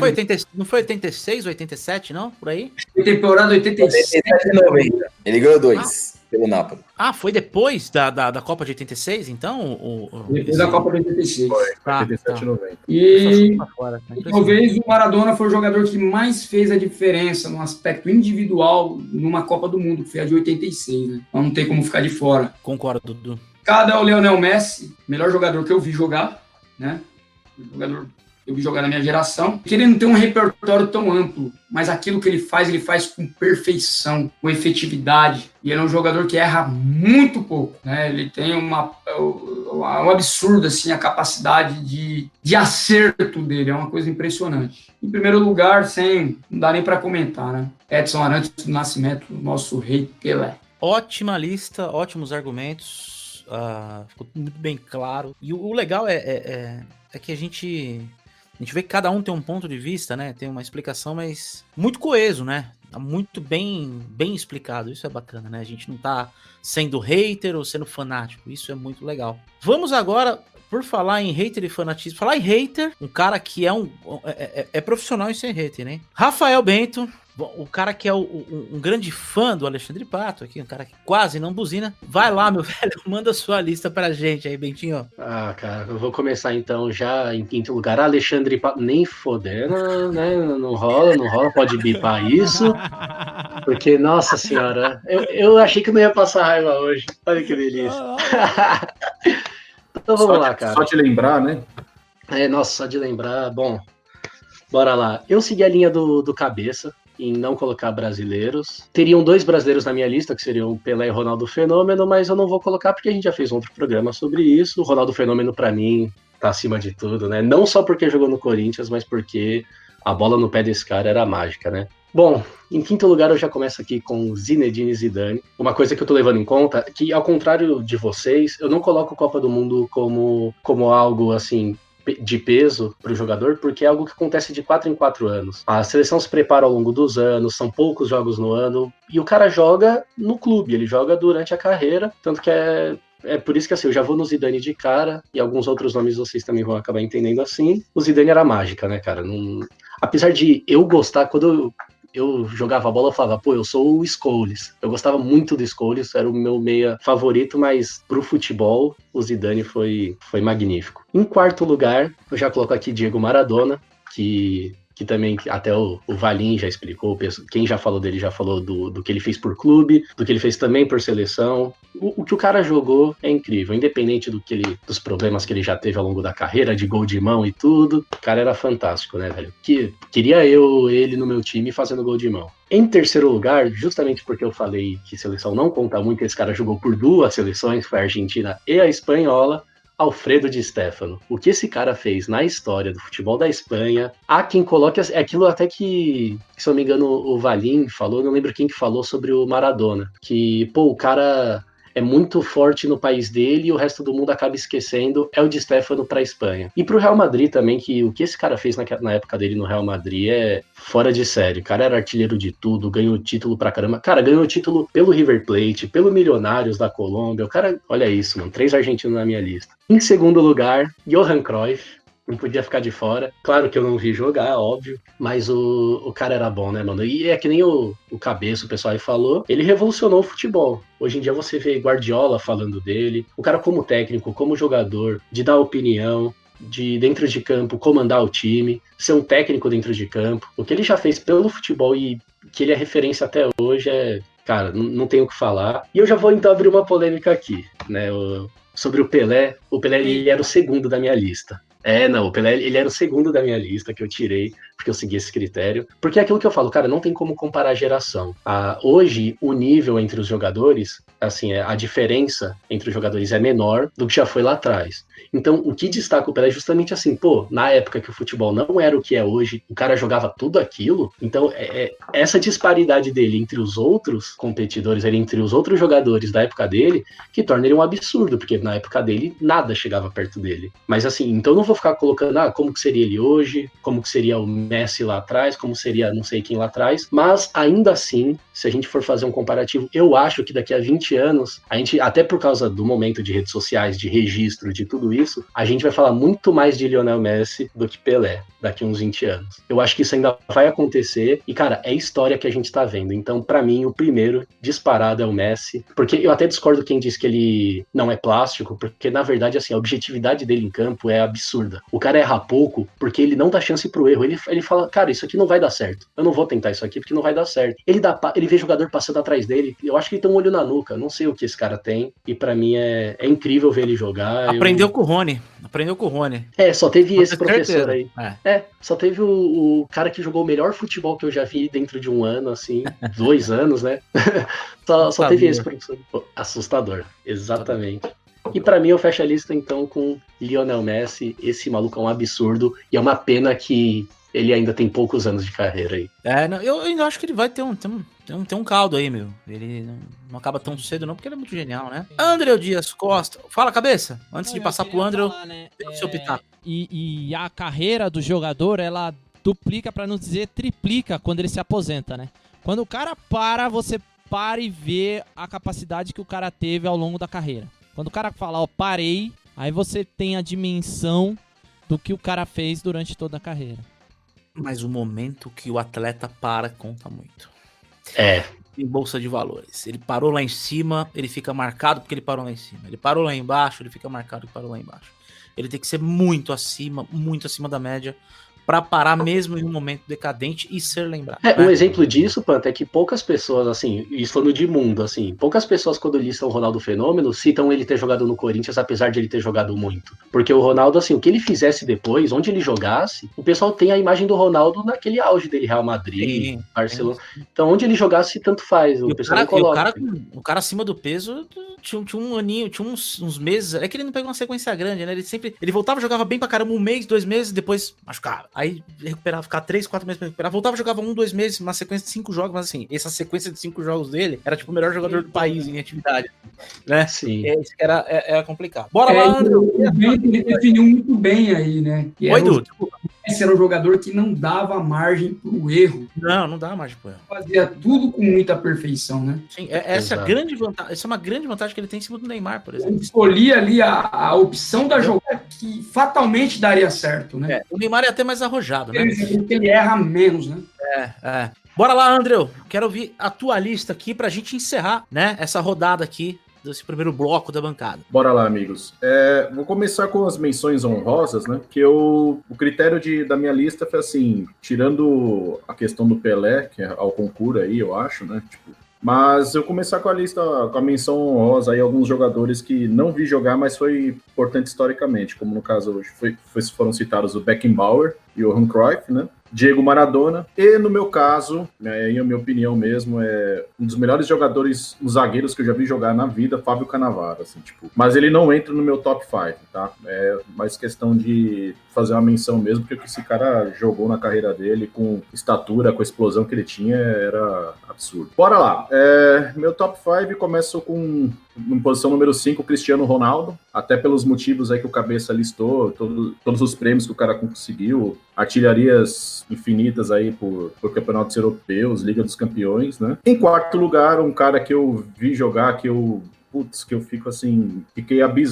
Não foi 86, 87, não? Por aí? Foi temporada 87 e 90. Ele ganhou 2 pelo Napoli. Ah, foi depois da Copa de 86, então? Depois da Copa de 86. Foi, 87 e 90. E talvez o Maradona foi o jogador que mais fez a diferença no aspecto individual numa Copa do Mundo, que foi a de 86, né? Então não tem como ficar de fora. Concordo, Dudu. Cada é o Lionel Messi, melhor jogador que eu vi jogar, né? Jogador eu vi jogar na minha geração. Ele não tem um repertório tão amplo, mas aquilo que ele faz com perfeição, com efetividade. E ele é um jogador que erra muito pouco, né? Ele tem um absurdo, assim, a capacidade de acerto dele, é uma coisa impressionante. Em primeiro lugar, não dá nem para comentar, né? Edson Arantes do Nascimento, nosso rei Pelé. Ótima lista, ótimos argumentos, ficou muito bem claro. E o legal é que a gente vê que cada um tem um ponto de vista, né? Tem uma explicação, mas muito coeso, né? Muito bem explicado. Isso é bacana, né? A gente não tá sendo hater ou sendo fanático. Isso é muito legal. Vamos agora, por falar em hater e fanatismo, falar em hater, um cara que é profissional em ser hater, né? Rafael Bento. O cara que é um grande fã do Alexandre Pato aqui, um cara que quase não buzina. Vai lá, meu velho, manda sua lista pra gente aí, Bentinho. Ah, cara, eu vou começar então já em quinto lugar. Alexandre Pato, nem fodendo, né? Não rola, pode bipar isso. Porque, nossa senhora, eu achei que não ia passar raiva hoje. Olha que delícia. Então vamos lá, cara. Só de lembrar, né? Só de lembrar. Bom, bora lá. Eu segui a linha do Cabeça em não colocar brasileiros. Teriam 2 brasileiros na minha lista, que seriam Pelé e Ronaldo Fenômeno, mas eu não vou colocar porque a gente já fez um outro programa sobre isso. O Ronaldo Fenômeno, pra mim, tá acima de tudo, né? Não só porque jogou no Corinthians, mas porque a bola no pé desse cara era mágica, né? Bom, em quinto lugar eu já começo aqui com Zinedine Zidane. Uma coisa que eu tô levando em conta é que, ao contrário de vocês, eu não coloco a Copa do Mundo como algo, assim, de peso para o jogador, porque é algo que acontece de 4 em 4 anos. A seleção se prepara ao longo dos anos, são poucos jogos no ano, e o cara joga no clube, ele joga durante a carreira, tanto que é por isso que, assim, eu já vou no Zidane de cara, e alguns outros nomes vocês também vão acabar entendendo assim. O Zidane era mágica, né, cara? Apesar de eu gostar, quando eu jogava bola, eu falava, pô, eu sou o Scholes. Eu gostava muito do Scholes, era o meu meia favorito, mas pro futebol, o Zidane foi magnífico. Em quarto lugar, eu já coloco aqui Diego Maradona, que também até o Valim já explicou, quem já falou dele já falou do que ele fez por clube, do que ele fez também por seleção. O que o cara jogou é incrível, independente dos problemas que ele já teve ao longo da carreira, de gol de mão e tudo, o cara era fantástico, né, velho? Queria ele no meu time fazendo gol de mão. Em terceiro lugar, justamente porque eu falei que seleção não conta muito, esse cara jogou por 2 seleções, foi a Argentina e a espanhola, Alfredo Di Stéfano. O que esse cara fez na história do futebol da Espanha, há quem coloque aquilo até que, se eu não me engano, o Valim falou, não lembro quem que falou sobre o Maradona, que, pô, o cara é muito forte no país dele e o resto do mundo acaba esquecendo, é o Di Stéfano pra Espanha. E pro Real Madrid também, que o que esse cara fez na época dele no Real Madrid é fora de série. O cara era artilheiro de tudo, ganhou título pra caramba. Cara, ganhou título pelo River Plate, pelo Milionários da Colômbia. O cara, olha isso, mano, 3 argentinos na minha lista. Em segundo lugar, Johan Cruyff. Não podia ficar de fora. Claro que eu não vi jogar, óbvio, mas o cara era bom, né, mano? E é que nem o Cabeça, o pessoal aí falou, ele revolucionou o futebol. Hoje em dia você vê Guardiola falando dele, o cara como técnico, como jogador, de dar opinião, de dentro de campo comandar o time, ser um técnico dentro de campo. O que ele já fez pelo futebol e que ele é referência até hoje é... Cara, não tenho o que falar. E eu já vou então abrir uma polêmica aqui, né? Sobre o Pelé. O Pelé, ele era o segundo da minha lista. O Pelé, ele era o segundo da minha lista que eu tirei, porque eu segui esse critério. Porque é aquilo que eu falo, cara, não tem como comparar a geração. Hoje, o nível entre os jogadores, assim, a diferença entre os jogadores é menor do que já foi lá atrás. Então, o que destaca o Pelé é justamente assim, na época que o futebol não era o que é hoje, o cara jogava tudo aquilo, então essa disparidade dele entre os outros competidores, entre os outros jogadores da época dele, que torna ele um absurdo, porque na época dele, nada chegava perto dele. Mas assim, então eu não vou ficar colocando, como que seria ele hoje, como que seria o Messi lá atrás, como seria não sei quem lá atrás, mas ainda assim, se a gente for fazer um comparativo, eu acho que daqui a 20 anos, a gente, até por causa do momento de redes sociais, de registro, de tudo isso, a gente vai falar muito mais de Lionel Messi do que Pelé daqui a uns 20 anos. Eu acho que isso ainda vai acontecer e, cara, é história que a gente tá vendo. Então, pra mim, o primeiro disparado é o Messi, porque eu até discordo quem diz que ele não é plástico, porque, na verdade, assim, a objetividade dele em campo é absurda. O cara erra pouco porque ele não dá chance pro erro. Ele fala, cara, isso aqui não vai dar certo. Eu não vou tentar isso aqui porque não vai dar certo. Ele vê jogador passando atrás dele. Eu acho que ele tem um olho na nuca. Não sei o que esse cara tem. E pra mim é incrível ver ele jogar. Aprendeu com o Rony. Só teve esse professor aí. Só teve o cara que jogou o melhor futebol que eu já vi dentro de um ano, assim, 2 anos, né? só teve esse professor. Assustador, exatamente. E pra mim eu fecho a lista então com Lionel Messi. Esse maluco é um absurdo e é uma pena que ele ainda tem poucos anos de carreira aí. Eu ainda acho que ele vai ter um caldo aí, meu. Ele não acaba tão cedo não, porque ele é muito genial, né? André Dias Costa. Fala, Cabeça. Antes de passar pro André, o seu pitaco. E a carreira do jogador, ela duplica, pra não dizer triplica, quando ele se aposenta, né? Quando o cara você para e vê a capacidade que o cara teve ao longo da carreira. Quando o cara fala, parei, aí você tem a dimensão do que o cara fez durante toda a carreira. Mas o momento que o atleta para conta muito. Em bolsa de valores. Ele parou lá em cima, ele fica marcado porque ele parou lá em cima. Ele parou lá embaixo, ele fica marcado porque parou lá embaixo. Ele tem que ser muito acima da média pra parar mesmo em um momento decadente e ser lembrado. Um exemplo disso, Panta, é que poucas pessoas, assim, isso falando de mundo, assim, poucas pessoas quando listam o Ronaldo Fenômeno citam ele ter jogado no Corinthians, apesar de ele ter jogado muito. Porque o Ronaldo, assim, o que ele fizesse depois, onde ele jogasse, o pessoal tem a imagem do Ronaldo naquele auge dele, Real Madrid, Barcelona. Então, onde ele jogasse, tanto faz. O pessoal coloca. O cara acima do peso tinha um aninho, tinha uns meses. É que ele não pegou uma sequência grande, né? Ele voltava, jogava bem pra caramba 1 mês, 2 meses, depois machucava. Aí recuperava, ficava 3, 4 meses pra recuperar. Voltava, jogava 1, 2 meses, uma sequência de 5 jogos, mas assim, essa sequência de 5 jogos dele era tipo o melhor jogador do país em atividade, né? Sim. Era complicado. Bora lá, André. Ele definiu muito bem aí, né? Oi, Dudu. Esse era um jogador que não dava margem pro erro. Não dá margem pro erro. Fazia tudo com muita perfeição, né? Sim, essa é uma grande vantagem que ele tem em cima do Neymar, por exemplo. Ele escolhia ali a opção da jogada que fatalmente daria certo, né? O Neymar é até mais arrojado, né? Ele erra menos, né? Bora lá, André. Quero ouvir a tua lista aqui pra gente encerrar, né, essa rodada aqui desse primeiro bloco da bancada. Bora lá, amigos. Vou começar com as menções honrosas, né? Que o critério da minha lista foi assim, tirando a questão do Pelé, que é ao concurso aí, eu acho, né? Mas eu começar com a lista, com a menção honrosa aí, alguns jogadores que não vi jogar, mas foi importante historicamente, como no caso hoje foram citados o Beckenbauer, Johan Cruyff, né? Diego Maradona, e no meu caso, aí a minha opinião mesmo, é um dos melhores jogadores, os zagueiros que eu já vi jogar na vida, Fábio Cannavaro, assim, tipo, mas ele não entra no meu top 5, tá? É mais questão de fazer uma menção mesmo, porque o que esse cara jogou na carreira dele, com estatura, com a explosão que ele tinha, era absurdo. Bora lá, meu top 5 começa com, em posição número 5, Cristiano Ronaldo, até pelos motivos aí que o Cabeça listou, todos os prêmios que o cara conseguiu, artilharias infinitas aí por campeonatos europeus, Liga dos Campeões, né? Em quarto lugar, um cara que eu vi jogar, que eu fico assim,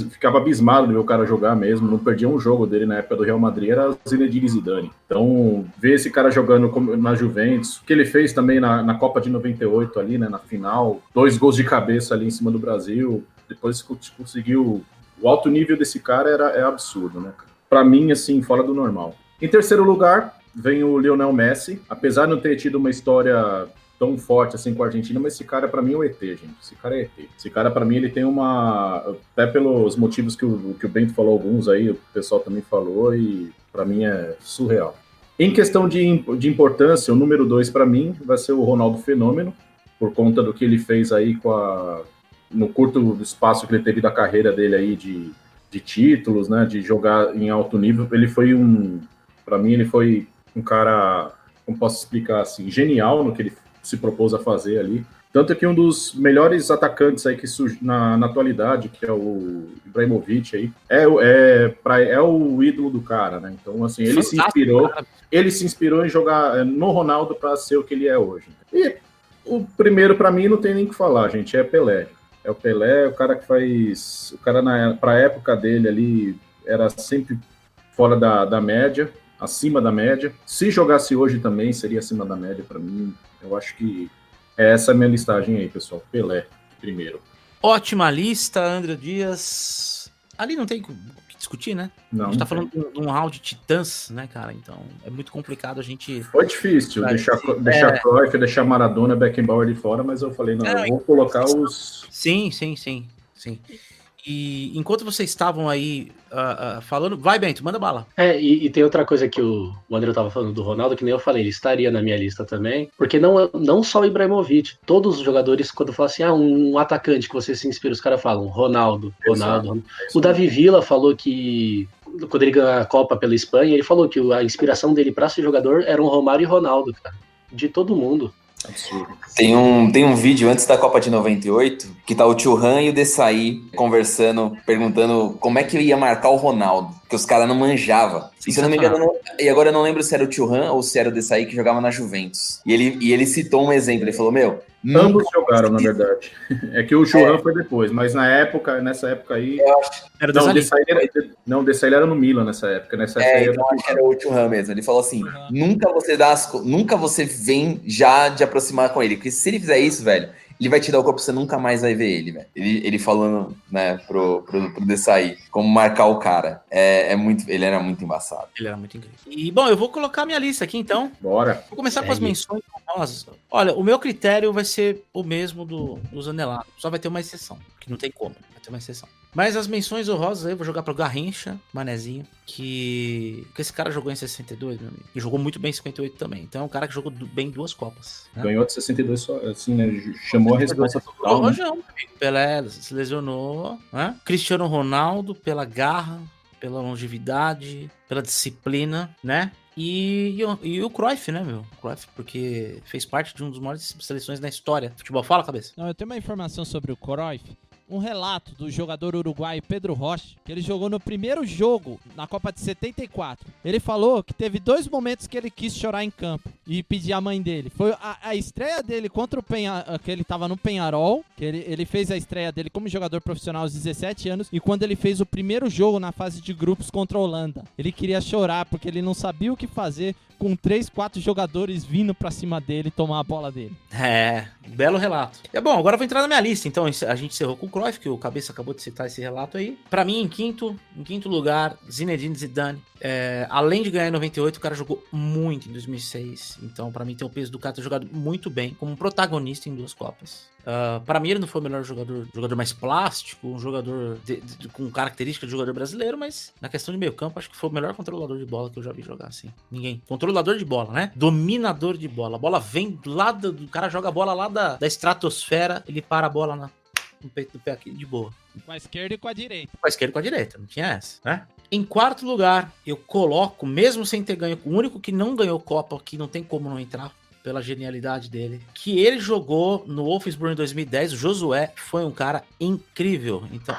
ficava abismado de ver o cara jogar mesmo, não perdia um jogo dele na época do Real Madrid, era Zinedine Zidane. Então, ver esse cara jogando na Juventus, o que ele fez também na Copa de 98 ali, né, na final, 2 gols de cabeça ali em cima do Brasil, depois conseguiu, o alto nível desse cara é absurdo, né? Pra mim, assim, fora do normal. Em terceiro lugar, vem o Lionel Messi, apesar de não ter tido uma história tão forte assim com a Argentina, mas esse cara pra mim é o ET, gente. Esse cara é ET. Esse cara pra mim ele tem até pelos motivos que o Bento falou alguns aí, o pessoal também falou, e pra mim é surreal. Em questão de importância, o número 2 pra mim vai ser o Ronaldo Fenômeno, por conta do que ele fez aí no curto espaço que ele teve da carreira dele aí de títulos, né, de jogar em alto nível. Pra mim ele foi um cara, como posso explicar assim, genial no que ele se propôs a fazer ali. Tanto que um dos melhores atacantes aí que surge na atualidade, que é o Ibrahimovic aí, é o ídolo do cara, né? Então, assim, ele se inspirou em jogar no Ronaldo para ser o que ele é hoje. E o primeiro, para mim, não tem nem o que falar, gente, é Pelé. É o Pelé, o cara que faz... O cara, pra época dele ali, era sempre fora da média, acima da média. Se jogasse hoje também, seria acima da média para mim. Eu acho que essa é a minha listagem aí, pessoal. Pelé, primeiro. Ótima lista, André Dias. Ali não tem o que discutir, né? Não, a gente tá falando de um round de titãs, né, cara? Então é muito complicado a gente... Foi difícil deixar Cruyff, deixar Maradona, Beckenbauer de fora, mas eu falei, não, eu vou colocar os... Sim. E enquanto vocês estavam aí falando... Vai, Bento, manda bala. E tem outra coisa que o André tava falando do Ronaldo, que nem eu falei, ele estaria na minha lista também, porque não só o Ibrahimovic, todos os jogadores, quando falam assim, um atacante que você se inspira, os caras falam Ronaldo. O Davi Villa falou que quando ele ganhou a Copa pela Espanha, ele falou que a inspiração dele pra ser jogador era um Romário e Ronaldo, cara, de todo mundo. Absurdo. Tem um vídeo antes da Copa de 98 que tá o Thuram e o Desailly conversando, perguntando como é que eu ia marcar o Ronaldo, que os caras não manjavam. E se eu não me engano, e agora eu não lembro se era o Thuram ou se era o Desailly que jogava na Juventus. E ele citou um exemplo, ele falou, ambos jogaram, na verdade. É que o Thuram foi depois, mas nessa época aí... Era o Desailly era no Milan nessa época. Então acho que era o Thuram mesmo. Ele falou assim, nunca você vem já de aproximar com ele, porque se ele fizer isso, velho, ele vai te dar o corpo, você nunca mais vai ver ele, velho. Ele falando, né, pro Desailly, como marcar o cara. Ele era muito embaçado. Ele era muito incrível. E, bom, eu vou colocar a minha lista aqui, então. Bora. Vou começar com as menções honrosas. Olha, o meu critério vai ser o mesmo do Zanelato. Só vai ter uma exceção, que não tem como. Vai ter uma exceção. Mas as menções honrosas aí, eu vou jogar pro Garrincha, Manezinho, que esse cara jogou em 62, meu amigo. E jogou muito bem em 58 também. Então é um cara que jogou bem 2 Copas. Né? Ganhou de 62 só, assim, né? Chamou a resposta total, né? Pelé se lesionou, né? Cristiano Ronaldo pela garra, pela longevidade, pela disciplina, né? E o Cruyff, né, meu? Cruyff, porque fez parte de uma das maiores seleções da história. Futebol, fala, cabeça. Não, eu tenho uma informação sobre o Cruyff. Um relato do jogador uruguaio Pedro Rocha, que ele jogou no primeiro jogo na Copa de 74. Ele falou que teve 2 momentos que ele quis chorar em campo e pedir a mãe dele. Foi a estreia dele contra o que ele tava no Peñarol, que ele fez a estreia dele como jogador profissional aos 17 anos, e quando ele fez o primeiro jogo na fase de grupos contra a Holanda. Ele queria chorar porque ele não sabia o que fazer com 3, 4 jogadores vindo pra cima dele e tomar a bola dele. Belo relato. Bom, agora eu vou entrar na minha lista. Então, a gente encerrou com o Cruyff, que o Cabeça acabou de citar esse relato aí. Pra mim, em quinto lugar, Zinedine Zidane. Além de ganhar em 98, o cara jogou muito em 2006. Então, pra mim, tem o peso do cara ter jogado muito bem, como protagonista em 2 Copas. Para mim, ele não foi o melhor jogador mais plástico, um jogador com característica de jogador brasileiro, mas na questão de meio campo, acho que foi o melhor controlador de bola que eu já vi jogar assim. Ninguém. Controlador de bola, né? Dominador de bola. A bola vem lá do cara, joga a bola lá da estratosfera, ele para a bola no peito do pé aqui, de boa. Com a esquerda e com a direita. Com a esquerda e com a direita, não tinha essa, né? Em quarto lugar, eu coloco, mesmo sem ter ganho, o único que não ganhou Copa, que não tem como não entrar, pela genialidade dele, que ele jogou no Wolfsburg em 2010, o Josué foi um cara incrível. Então,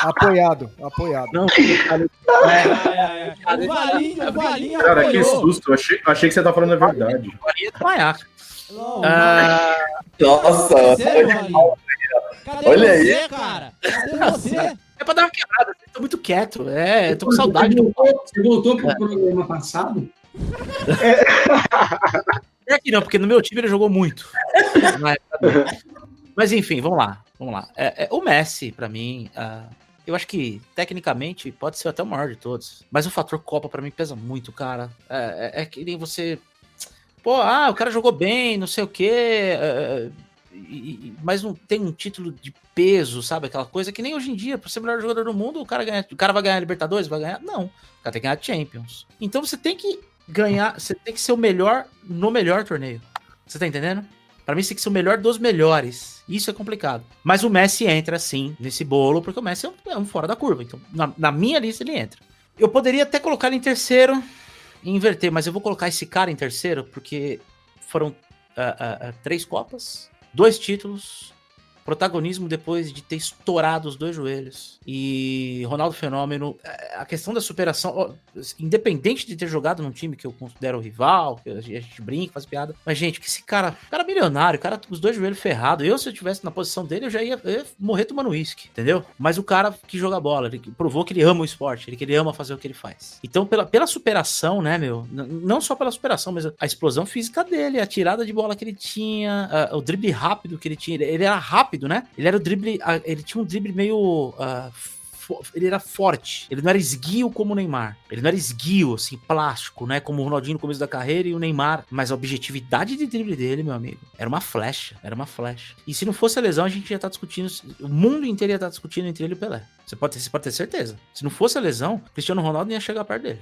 apoiado. Não, O Valinho Cara, apoiou. que susto. Achei que você tá falando a verdade. Nossa, Cadê olha você, aí. cara? Cadê você? É pra dar uma quebrada, eu tô muito quieto. Eu tô com saudade. Você voltou pro programa passado? É que não, porque no meu time ele jogou muito. Mas enfim, vamos lá. O Messi, pra mim, eu acho que tecnicamente pode ser até o maior de todos. Mas o fator Copa pra mim pesa muito, cara. É que nem você... Pô, o cara jogou bem, não sei o quê... mas não tem um título de peso, sabe? Aquela coisa que nem hoje em dia, pra ser o melhor jogador do mundo, o cara vai ganhar Libertadores? Vai ganhar? Não. O cara tem que ganhar Champions. Então você tem que ganhar, você tem que ser o melhor no melhor torneio. Você tá entendendo? Pra mim você tem que ser o melhor dos melhores. Isso é complicado. Mas o Messi entra, sim, nesse bolo, porque o Messi é um fora da curva. Então, na minha lista ele entra. Eu poderia até colocar ele em terceiro e inverter, mas eu vou colocar esse cara em terceiro porque foram 3 Copas, 2 títulos, protagonismo depois de ter estourado os 2 joelhos. E Ronaldo Fenômeno, a questão da superação, independente de ter jogado num time que eu considero rival, que a gente brinca, faz piada, mas gente, que esse cara milionário, cara com os 2 joelhos ferrados, se eu estivesse na posição dele, eu já ia morrer tomando uísque, entendeu? Mas o cara que joga bola, ele provou que ele ama o esporte, que ele ama fazer o que ele faz. Então, pela superação, né, meu, não só pela superação, mas a explosão física dele, a tirada de bola que ele tinha, o drible rápido que ele tinha, ele era rápido, né? Ele tinha um drible meio... ele era forte, ele não era esguio como o Neymar, ele não era esguio, assim, plástico, né, como o Ronaldinho no começo da carreira e o Neymar, mas a objetividade de drible dele, meu amigo, era uma flecha, e se não fosse a lesão, a gente ia estar discutindo, o mundo inteiro ia estar discutindo entre ele e o Pelé. Você pode ter certeza. Se não fosse a lesão, Cristiano Ronaldo não ia chegar perto dele.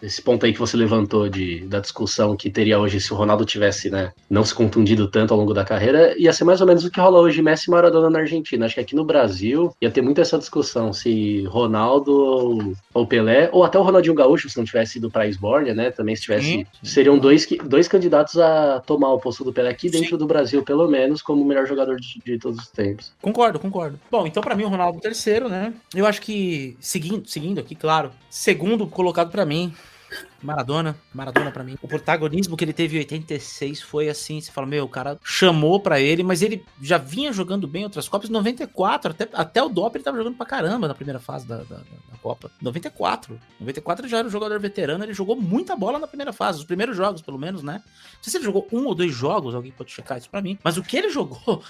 Esse ponto aí que você levantou da discussão que teria hoje se o Ronaldo tivesse, né, não se contundido tanto ao longo da carreira, ia ser mais ou menos o que rola hoje Messi e Maradona na Argentina. Acho que aqui no Brasil ia ter muito essa discussão, se Ronaldo ou Pelé, ou até o Ronaldinho Gaúcho, se não tivesse ido pra Esbórnia, né, também se tivesse... Seriam dois candidatos a tomar o posto do Pelé aqui dentro do Brasil, pelo menos, como o melhor jogador de todos os tempos. Concordo. Bom, então pra mim o Ronaldo terceiro, né? Eu acho que, seguindo aqui, claro, segundo colocado pra mim, Maradona pra mim. O protagonismo que ele teve em 86 foi assim, você fala, meu, o cara chamou pra ele, mas ele já vinha jogando bem em outras Copas. Em 94, até o Dopp ele tava jogando pra caramba na primeira fase da Copa. 94 ele já era um jogador veterano, ele jogou muita bola na primeira fase, os primeiros jogos, pelo menos, né? Não sei se ele jogou 1 ou 2 jogos, alguém pode checar isso pra mim, mas o que ele jogou...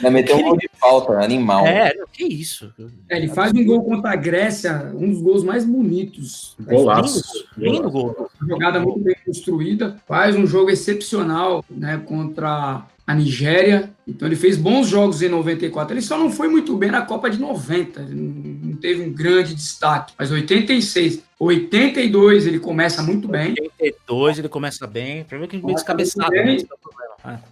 Meteu um gol de falta, animal. Que isso. Ele faz um gol contra a Grécia, um dos gols mais bonitos. Golaço. Lindo gol. Jogada muito bem construída, faz um jogo excepcional, né, contra a Nigéria. Então ele fez bons jogos em 94. Ele só não foi muito bem na Copa de 90, ele não teve um grande destaque. Mas 86, 82 ele começa muito bem. 82 ele começa bem. Primeiro que ele meio descabeçado. Esse é o problema.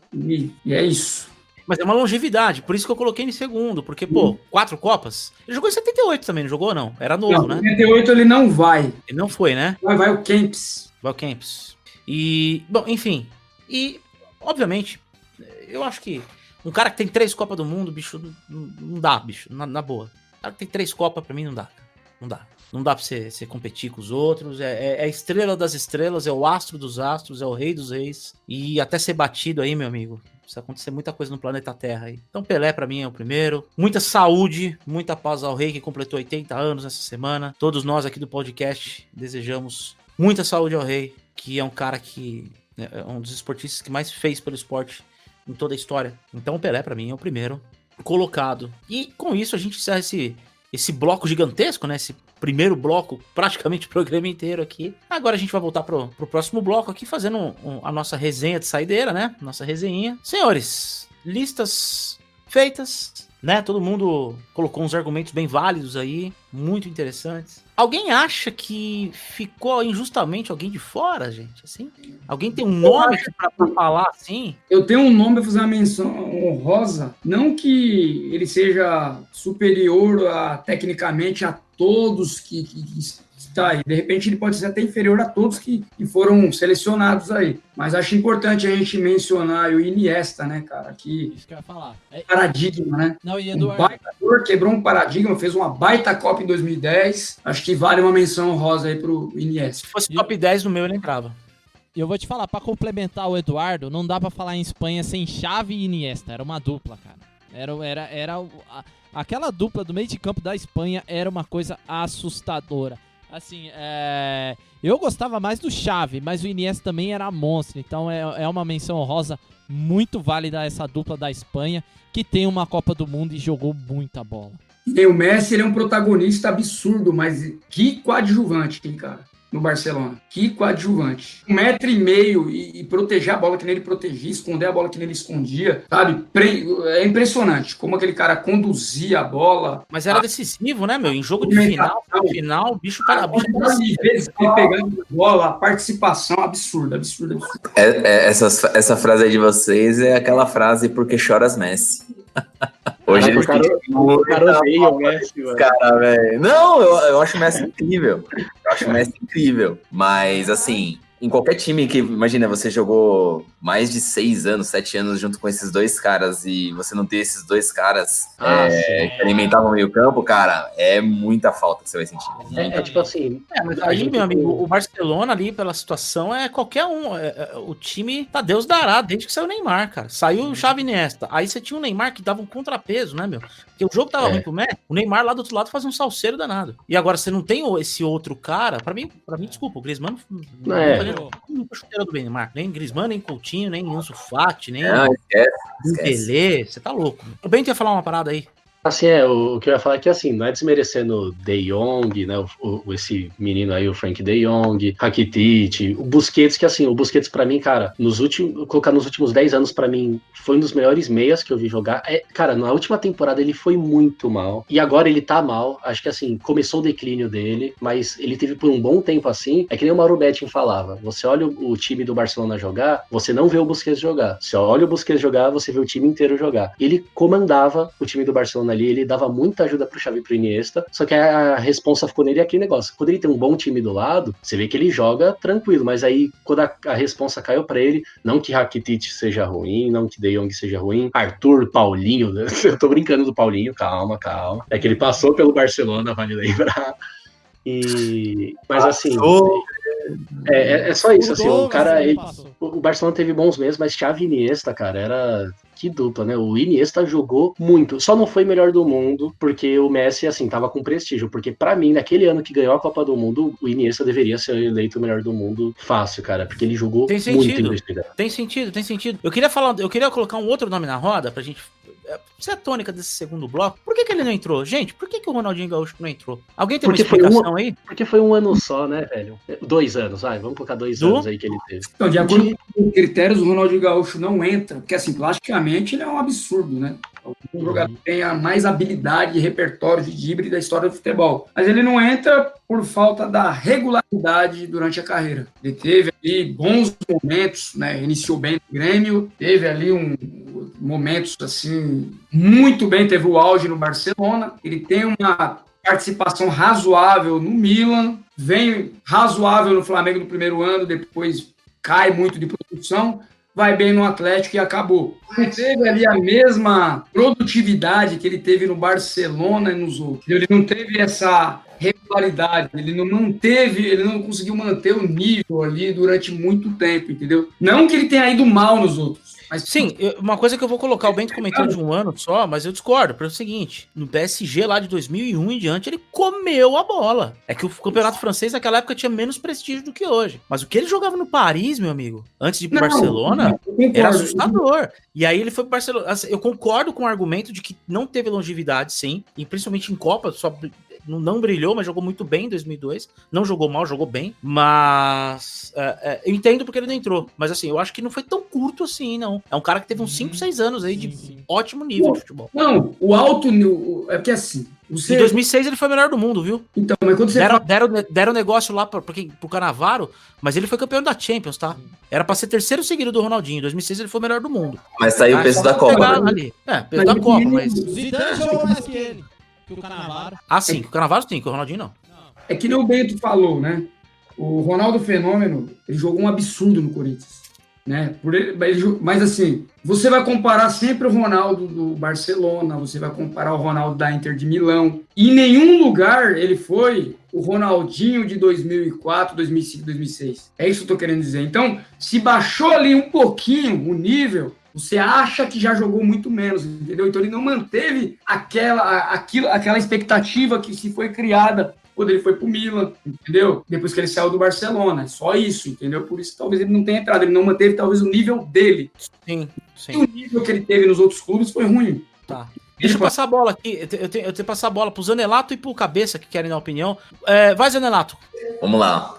E é isso. Mas é uma longevidade, por isso que eu coloquei em segundo, porque, 4 Copas. Ele jogou em 78 também, não jogou, não? Era novo, né? Em 78 ele não vai. Ele não foi, né? Vai o Kempis. Vai o Kempis. E, bom, enfim. E, obviamente, eu acho que um cara que tem 3 Copas do Mundo, bicho, não dá, bicho, na boa. Um cara que tem 3 Copas, pra mim, não dá. Não dá pra você competir com os outros. É a estrela das estrelas, é o astro dos astros, é o rei dos reis. E até ser batido aí, meu amigo, precisa acontecer muita coisa no planeta Terra aí. Então Pelé pra mim é o primeiro. Muita saúde, muita paz ao rei que completou 80 anos essa semana. Todos nós aqui do podcast desejamos muita saúde ao rei, que é um cara que é um dos esportistas que mais fez pelo esporte em toda a história. Então o Pelé, pra mim, é o primeiro colocado. E com isso a gente encerra esse bloco gigantesco, né? Esse primeiro bloco, praticamente o programa inteiro aqui. Agora a gente vai voltar pro próximo bloco aqui, fazendo a nossa resenha de saideira, né? Nossa resenha. Senhores, listas feitas, né? Todo mundo colocou uns argumentos bem válidos aí, muito interessantes. Alguém acha que ficou injustamente alguém de fora, gente? Assim? Alguém tem um nome pra falar assim? Eu tenho um nome pra fazer uma menção honrosa. Não que ele seja superior tecnicamente a todos que tá aí. De repente ele pode ser até inferior a todos que foram selecionados aí. Mas acho importante a gente mencionar o Iniesta, né, cara? Isso que eu ia falar. Paradigma, né? Não, e Um baita ator, quebrou um paradigma, fez uma baita Copa em 2010. Acho que vale uma menção honrosa aí pro Iniesta. Se fosse top 10 no meu, ele entrava. E eu vou te falar, pra complementar o Eduardo, não dá pra falar em Espanha sem Xavi e Iniesta. Era uma dupla, cara. Aquela dupla do meio de campo da Espanha era uma coisa assustadora. Assim, eu gostava mais do Xavi, mas o Iniesta também era monstro. Então é uma menção honrosa muito válida essa dupla da Espanha, que tem uma Copa do Mundo e jogou muita bola. E o Messi, ele é um protagonista absurdo, mas que coadjuvante, cara, no Barcelona. Que coadjuvante. 1,5 m e proteger a bola que nem ele protegia, esconder a bola que nem ele escondia, sabe? É impressionante como aquele cara conduzia a bola. Mas era decisivo, né, meu? Em jogo de final, o bicho para vezes ele pegando a bola, a participação absurda. Essa frase aí de vocês é aquela frase porque choras Messi. Hoje ele o cara odeia o Messi, mano. Cara, velho. Não, eu acho o Messi incrível. Mas, assim, em qualquer time que, imagina, você jogou mais de 6 anos, 7 anos junto com esses dois caras e você não ter esses dois caras que alimentavam o meio campo, cara, é muita falta que você vai sentir. Tipo assim... mas aí, meu amigo, o Barcelona ali, pela situação, qualquer um. O time, tá Deus dará, desde que saiu o Neymar, cara. Saiu o Xavi Iniesta. Aí você tinha o Neymar que dava um contrapeso, né, meu? Porque o jogo tava ruim pro Messi, o Neymar lá do outro lado fazia um salseiro danado. E agora você não tem esse outro cara, pra mim desculpa, o Griezmann não foi chuteira do Neymar. Nem Griezmann, nem Coutinho, nem Ansu Fati, nem Pelé. Você tá louco. O Bento ia falar uma parada aí. Assim, o que eu ia falar é que, assim, não é desmerecendo De Jong, né, esse menino aí, o Frank De Jong, Rakitic, o Busquets, que assim, o Busquets pra mim, cara, nos últimos 10 anos pra mim, foi um dos melhores meias que eu vi jogar. Cara, na última temporada ele foi muito mal, e agora ele tá mal, acho que assim, começou o declínio dele, mas ele teve por um bom tempo assim, é que nem o Mauro Betting falava, você olha o time do Barcelona jogar, você não vê o Busquets jogar, você olha o Busquets jogar, você vê o time inteiro jogar. Ele comandava o time do Barcelona ali, ele dava muita ajuda pro Xavi e pro Iniesta, só que a responsa ficou nele aquele negócio. Quando ele tem um bom time do lado, você vê que ele joga tranquilo, mas aí quando a responsa caiu pra ele, não que Rakitic seja ruim, não que De Jong seja ruim, Arthur, Paulinho, né? Eu tô brincando do Paulinho, calma. É que ele passou pelo Barcelona, vale lembrar. Mas assim, é só isso, assim, o cara, o Barcelona teve bons meses, mas Xavi e Iniesta, cara, era... Que dupla, né? O Iniesta jogou muito. Só não foi melhor do mundo porque o Messi, assim, tava com prestígio. Porque pra mim, naquele ano que ganhou a Copa do Mundo, o Iniesta deveria ser eleito o melhor do mundo fácil, cara. Porque ele jogou muito em 2010. Tem sentido. Eu queria colocar um outro nome na roda pra gente... Você é a tônica desse segundo bloco. Por que ele não entrou? Gente, por que o Ronaldinho Gaúcho não entrou? Alguém tem uma explicação aí? Porque foi um ano só, né, velho? 2 anos, vamos colocar 2 anos aí que ele teve. Então, de acordo com os critérios, o Ronaldinho Gaúcho não entra, porque assim, plasticamente ele é um absurdo, né? O jogador tem a mais habilidade e repertório de drible da história do futebol. Mas ele não entra por falta da regularidade durante a carreira. Ele teve ali bons momentos, né? Iniciou bem no Grêmio, teve ali momentos assim, muito bem, teve o auge no Barcelona. Ele tem uma participação razoável no Milan, vem razoável no Flamengo no primeiro ano, depois cai muito de produção, vai bem no Atlético e acabou. Não teve ali a mesma produtividade que ele teve no Barcelona e nos outros. Ele não teve essa regularidade, ele não conseguiu manter o nível ali durante muito tempo, entendeu? Não que ele tenha ido mal nos outros, Mas, sim, uma coisa que eu vou colocar, o Bento comentou de um ano só, mas eu discordo, pelo seguinte, no PSG lá de 2001 em diante, ele comeu a bola. É que o campeonato francês naquela época tinha menos prestígio do que hoje. Mas o que ele jogava no Paris, meu amigo, antes de ir pro Barcelona, era assustador. E aí ele foi pro Barcelona. Assim, eu concordo com o argumento de que não teve longevidade, sim, e principalmente em Copa, só não brilhou, mas jogou muito bem em 2002. Não jogou mal, jogou bem. Mas eu entendo porque ele não entrou. Mas assim, eu acho que não foi tão curto assim, não. É um cara que teve uns 5, 6 anos aí de ótimo nível de futebol. Não, o alto... É porque assim... Em 2006 ele foi o melhor do mundo, viu? Então, mas quando você... Deram negócio lá pro Cannavaro, mas ele foi campeão da Champions, tá? Era pra ser terceiro seguido do Ronaldinho. Em 2006 ele foi o melhor do mundo. Mas tá aí o peso da Copa, né? Ali. Peso da Copa, mas... O Zidane jogou mais que ele. Que o Cannavaro. Ah, sim, que o Cannavaro sim, que o Ronaldinho não. É que nem o Bento falou, né? O Ronaldo Fenômeno, ele jogou um absurdo no Corinthians, né? Mas assim, você vai comparar sempre o Ronaldo do Barcelona, você vai comparar o Ronaldo da Inter de Milão. E em nenhum lugar ele foi o Ronaldinho de 2004, 2005, 2006. É isso que eu tô querendo dizer. Então, se baixou ali um pouquinho o nível, você acha que já jogou muito menos, entendeu? Então ele não manteve aquela expectativa que se foi criada quando ele foi pro Milan, entendeu? Depois que ele saiu do Barcelona. É só isso, entendeu? Por isso que talvez ele não tenha entrado. Ele não manteve talvez o nível dele. Sim. E o nível que ele teve nos outros clubes foi ruim. Tá. Deixa eu passar a bola aqui. Eu tenho que passar a bola pro Zanelato e pro Cabeça, que querem dar opinião. Vai, Zanelato. Vamos lá.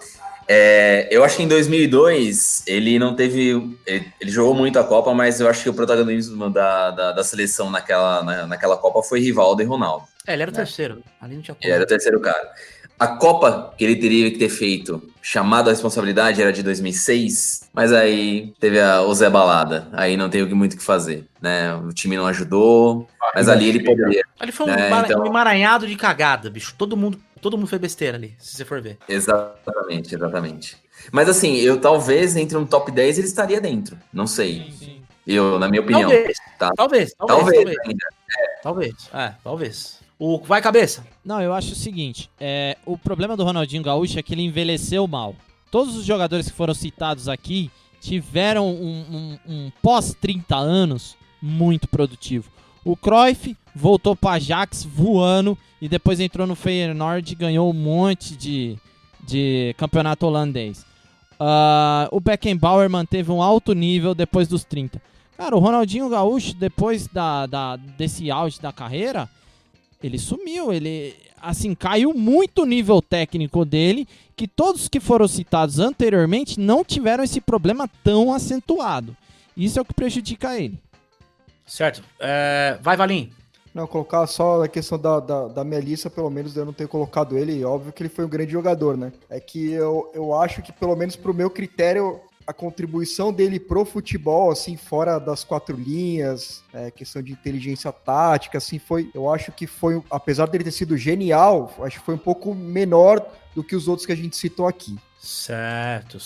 Eu acho que em 2002 ele não teve... Ele jogou muito a Copa, mas eu acho que o protagonismo da seleção naquela Copa foi Rivaldo e Ronaldo. Ele era o terceiro. Ali não tinha como. Ele era o terceiro cara. A Copa que ele teria que ter feito, chamado a responsabilidade, era de 2006, mas aí teve o Zé Balada. Aí não tem muito o que fazer, né? O time não ajudou, mas ali ele poderia. Ali foi um emaranhado de cagada, bicho. Todo mundo fez besteira ali, se você for ver. Exatamente. Mas assim, eu talvez entre um top 10 ele estaria dentro. Não sei. Sim. Na minha opinião. Talvez. Vai, Cabeça. Não, eu acho o seguinte, o problema do Ronaldinho Gaúcho é que ele envelheceu mal. Todos os jogadores que foram citados aqui tiveram um pós-30 anos muito produtivo. O Cruyff voltou para Ajax voando e depois entrou no Feyenoord e ganhou um monte de campeonato holandês. O Beckenbauer manteve um alto nível depois dos 30. Cara, o Ronaldinho Gaúcho, depois desse auge da carreira, ele sumiu, ele assim, caiu muito o nível técnico dele, que todos que foram citados anteriormente não tiveram esse problema tão acentuado. Isso é o que prejudica ele. Certo. Vai, Valim. Não, colocar só a questão da minha lista, pelo menos eu não ter colocado ele, óbvio que ele foi um grande jogador, né? É que eu acho que, pelo menos pro meu critério, a contribuição dele pro futebol, assim, fora das 4 linhas, questão de inteligência tática, assim, eu acho que foi, apesar dele ter sido genial, acho que foi um pouco menor do que os outros que a gente citou aqui. Certo.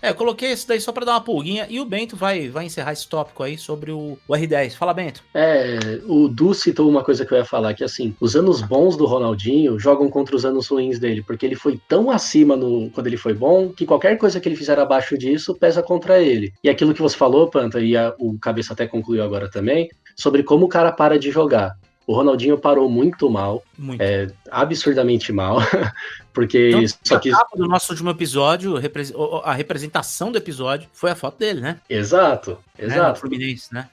Eu coloquei esse daí só pra dar uma pulguinha, e o Bento vai encerrar esse tópico aí sobre o R10. Fala, Bento. O Du citou uma coisa que eu ia falar, que assim, os anos bons do Ronaldinho jogam contra os anos ruins dele, porque ele foi tão acima quando ele foi bom, que qualquer coisa que ele fizer abaixo disso pesa contra ele. E aquilo que você falou, Panta, e o Cabeça até concluiu agora também, sobre como o cara para de jogar. O Ronaldinho parou muito mal, absurdamente mal, porque então, a capa do nosso último episódio, a representação do episódio foi a foto dele, né? Exato. No Fluminense, né?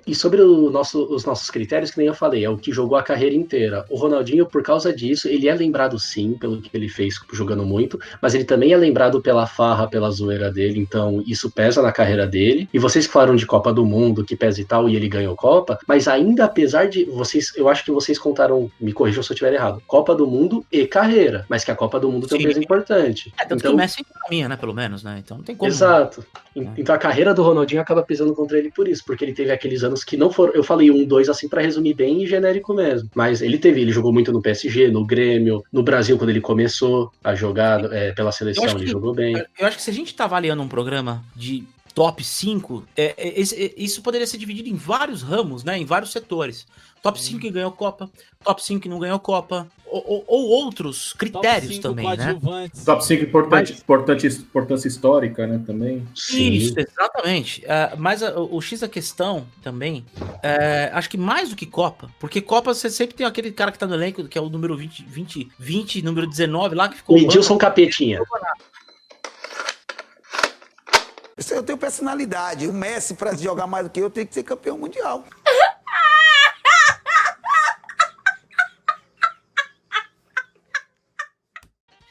E sobre os nossos critérios, que nem eu falei, é o que jogou a carreira inteira. O Ronaldinho, por causa disso, ele é lembrado sim pelo que ele fez jogando muito, mas ele também é lembrado pela farra, pela zoeira dele, então isso pesa na carreira dele. E vocês falaram de Copa do Mundo, que pesa e tal, e ele ganhou Copa, mas ainda apesar de eu acho que vocês contaram, me corrijam se eu estiver errado, Copa do Mundo e carreira, mas que a Copa do Mundo tem um peso importante. Tanto que o Messi caminha, né, pelo menos, né, então não tem como. Exato. Então a carreira do Ronaldinho acaba pesando contra ele por isso, porque ele teve aqueles anos que não foram, eu falei 2 assim pra resumir bem e genérico mesmo, mas ele jogou muito no PSG, no Grêmio, no Brasil quando ele começou a jogar pela seleção, ele jogou bem. Eu acho que se a gente tá avaliando um programa de top 5, isso poderia ser dividido em vários ramos, né? Em vários setores. Top 5 que ganhou Copa, top 5 que não ganhou Copa, ou outros critérios também, né? Top 5 importância histórica, né, também. Isso, exatamente. Mas o X da questão também, acho que mais do que Copa, porque Copa você sempre tem aquele cara que tá no elenco, que é o número 20, número 19 lá, que ficou... O Edilson Capetinha. Eu tenho personalidade. O Messi, para jogar mais do que eu, tem que ser campeão mundial.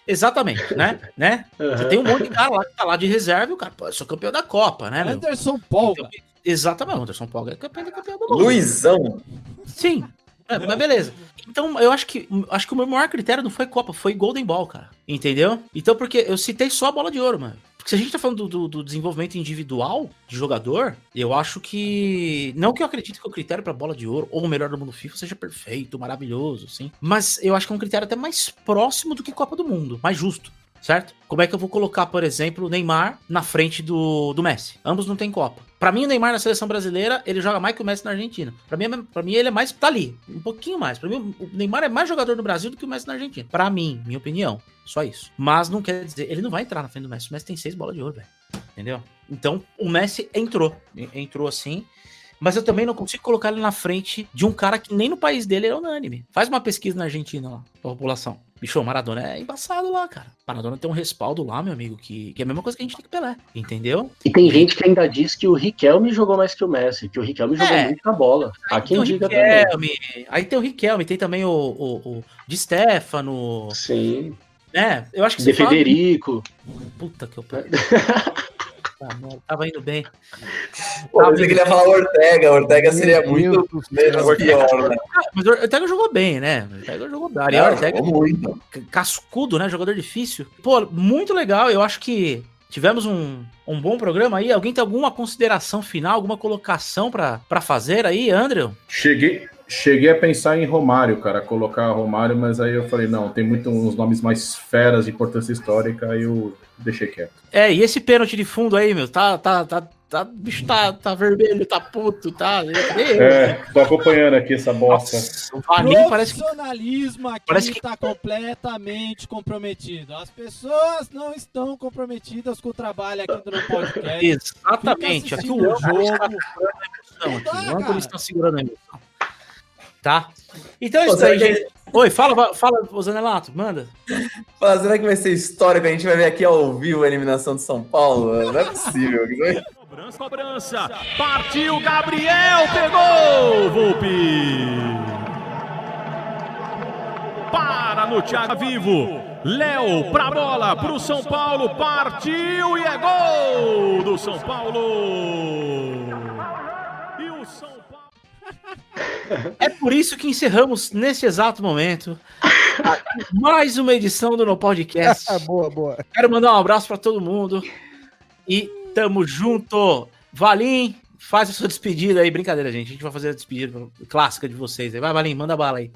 Exatamente, né? Você tem um monte de cara lá que tá lá de reserva e o cara, pô, eu sou campeão da Copa, né? Anderson Polga. Então, exatamente, o Anderson Polga é campeão do mundo. Luizão. Sim, mas beleza. Então, eu acho que o meu maior critério não foi Copa, foi Golden Ball, cara. Entendeu? Então, porque eu citei só a bola de ouro, mano. Porque se a gente tá falando do desenvolvimento individual de jogador, eu acho que... Não que eu acredite que o critério pra bola de ouro, ou o melhor do mundo FIFA, seja perfeito, maravilhoso, assim. Mas eu acho que é um critério até mais próximo do que Copa do Mundo, mais justo. Certo? Como é que eu vou colocar, por exemplo, o Neymar na frente do Messi? Ambos não tem Copa. Pra mim, o Neymar na seleção brasileira, ele joga mais que o Messi na Argentina. Pra mim ele é mais... Tá ali, um pouquinho mais. Pra mim, o Neymar é mais jogador no Brasil do que o Messi na Argentina. Pra mim, minha opinião. Só isso. Mas não quer dizer... Ele não vai entrar na frente do Messi. O Messi tem 6 bolas de ouro, velho. Entendeu? Então, o Messi entrou. Entrou assim... Mas eu também não consigo colocar ele na frente de um cara que nem no país dele é unânime. Faz uma pesquisa na Argentina lá, pra população. Bicho, o Maradona é embaçado lá, cara. O Maradona tem um respaldo lá, meu amigo, que é a mesma coisa que a gente tem que Pelé, entendeu? E tem gente que ainda diz que o Riquelme jogou mais que o Messi, que o Riquelme jogou muito na bola. Há quem diga também. Aí tem o Riquelme, tem também o Di Stefano. Sim. Eu acho que De Federico. Puta que eu tava indo bem. Pô, eu pensei que ele ia falar Ortega seria muito menos pior, né? Mas o Ortega jogou bem, né? O Ortega jogou bem. Ariel Ortega muito. Cascudo, né? Jogador difícil. Pô, muito legal. Eu acho que tivemos um bom programa aí. Alguém tem alguma consideração final, alguma colocação pra fazer aí, André? Cheguei a pensar em Romário, cara, colocar Romário, mas aí eu falei, não, tem uns nomes mais feras de importância histórica, aí eu deixei quieto. E esse pênalti de fundo aí, meu, bicho tá vermelho, tá puto, tá... Tô acompanhando aqui essa bosta. Nossa, o Valim profissionalismo aqui que tá completamente comprometido. As pessoas não estão comprometidas com o trabalho aqui do podcast. Exatamente, aqui o jogo... O André está segurando a emoção. Tá? Então é isso aí, gente. Oi, fala, Zanelato, manda. Será que vai ser histórico? A gente vai ver aqui ao vivo a eliminação de São Paulo? Não é possível. Cobrança. Partiu, Gabriel, pegou, Volpi. Para no Thiago vivo. Léo pra bola, pro São Paulo, partiu e é gol do São Paulo. E o São Paulo... É por isso que encerramos nesse exato momento mais uma edição do No Podcast. Boa. Quero mandar um abraço pra todo mundo e tamo junto. Valim, faz a sua despedida aí. Brincadeira, gente. A gente vai fazer a despedida clássica de vocês. Vai, Valim, manda bala aí.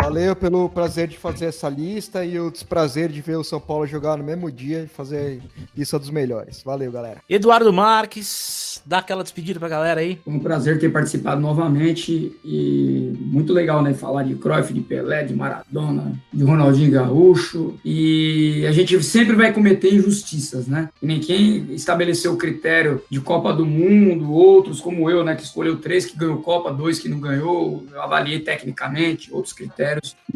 Valeu pelo prazer de fazer essa lista e o desprazer de ver o São Paulo jogar no mesmo dia e fazer lista dos melhores. Valeu, galera. Eduardo Marques, dá aquela despedida pra galera aí. Foi um prazer ter participado novamente e muito legal, né? Falar de Cruyff, de Pelé, de Maradona, de Ronaldinho Gaúcho. E a gente sempre vai cometer injustiças, né? E nem quem estabeleceu o critério de Copa do Mundo, outros como eu, né? Que escolheu 3 que ganhou Copa, 2 que não ganhou. Eu avaliei tecnicamente outros critérios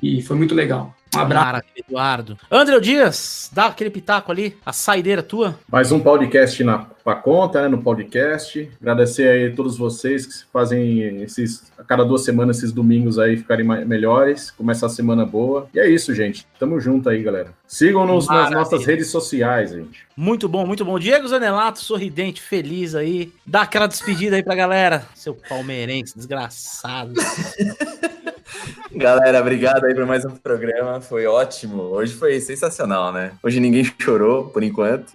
e foi muito legal. Um abraço. Maravilha, Eduardo. André Dias, dá aquele pitaco ali, a saideira tua. Mais um podcast pra conta, né, no podcast. Agradecer aí a todos vocês que fazem a cada 2 semanas esses domingos aí ficarem melhores. Começar a semana boa. E é isso, gente. Tamo junto aí, galera. Sigam-nos nas nossas redes sociais, gente. Muito bom, muito bom. Diego Zanelato, sorridente, feliz aí. Dá aquela despedida aí pra galera. Seu palmeirense, desgraçado. Galera, obrigado aí por mais um programa, foi ótimo. Hoje foi sensacional, né? Hoje ninguém chorou, por enquanto.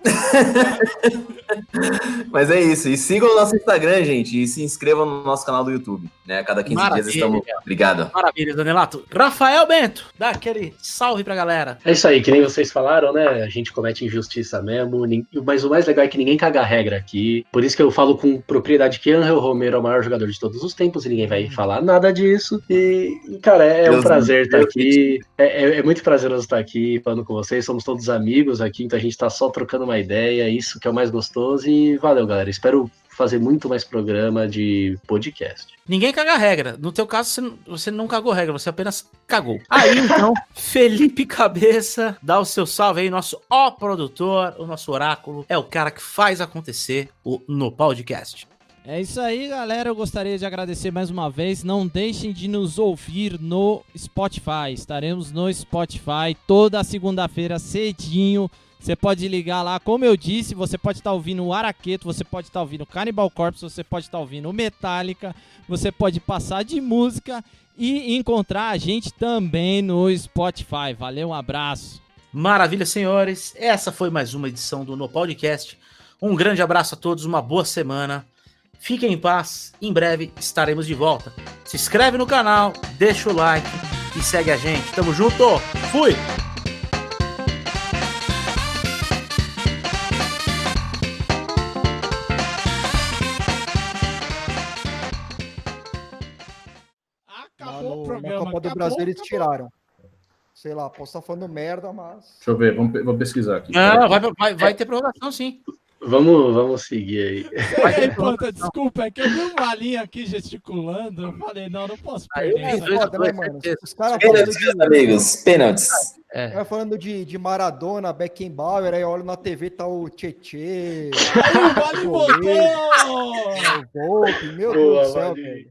Mas é isso. E sigam o nosso Instagram, gente. E se inscrevam no nosso canal do YouTube. Né? A cada 15 dias estamos... Obrigado. Maravilha, Danielato. Rafael Bento, dá aquele salve pra galera. É isso aí, que nem vocês falaram, né? A gente comete injustiça mesmo. Mas o mais legal é que ninguém caga a regra aqui. Por isso que eu falo com propriedade que Angel Romero é o maior jogador de todos os tempos e ninguém vai falar nada disso. E cara, é um prazer estar aqui. É muito prazeroso estar aqui falando com vocês. Somos todos amigos aqui, então a gente tá só trocando uma ideia. Isso que é o mais gostoso. E valeu, galera. Espero fazer muito mais programa de podcast. Ninguém caga a regra. No teu caso, você não cagou regra, você apenas cagou. Aí, então, Felipe Cabeça, dá o seu salve aí, nosso produtor, o nosso oráculo, é o cara que faz acontecer o No Podcast. É isso aí, galera. Eu gostaria de agradecer mais uma vez. Não deixem de nos ouvir no Spotify. Estaremos no Spotify toda segunda-feira cedinho. Você pode ligar lá, como eu disse, você pode estar ouvindo o Araqueto, você pode estar ouvindo o Cannibal Corpse, você pode estar ouvindo o Metallica, você pode passar de música e encontrar a gente também no Spotify. Valeu, um abraço. Maravilha, senhores. Essa foi mais uma edição do No Podcast. Um grande abraço a todos, uma boa semana. Fiquem em paz, em breve estaremos de volta. Se inscreve no canal, deixa o like e segue a gente. Tamo junto, fui! Acabou o programa. Na Copa do Brasil eles tiraram. Sei lá, posso estar falando merda, mas... Deixa eu ver, vou pesquisar aqui. Não, vai ter prorrogação, sim. Vamos seguir aí. Pronto, desculpa, é que eu vi uma linha aqui gesticulando. Eu falei, não posso perder. Os caras falando amigos, pênaltis. Falando de Maradona, Beckenbauer, aí eu olho na TV, tá o Tietê. Aí o Vale voltou! Meu Deus do céu, velho.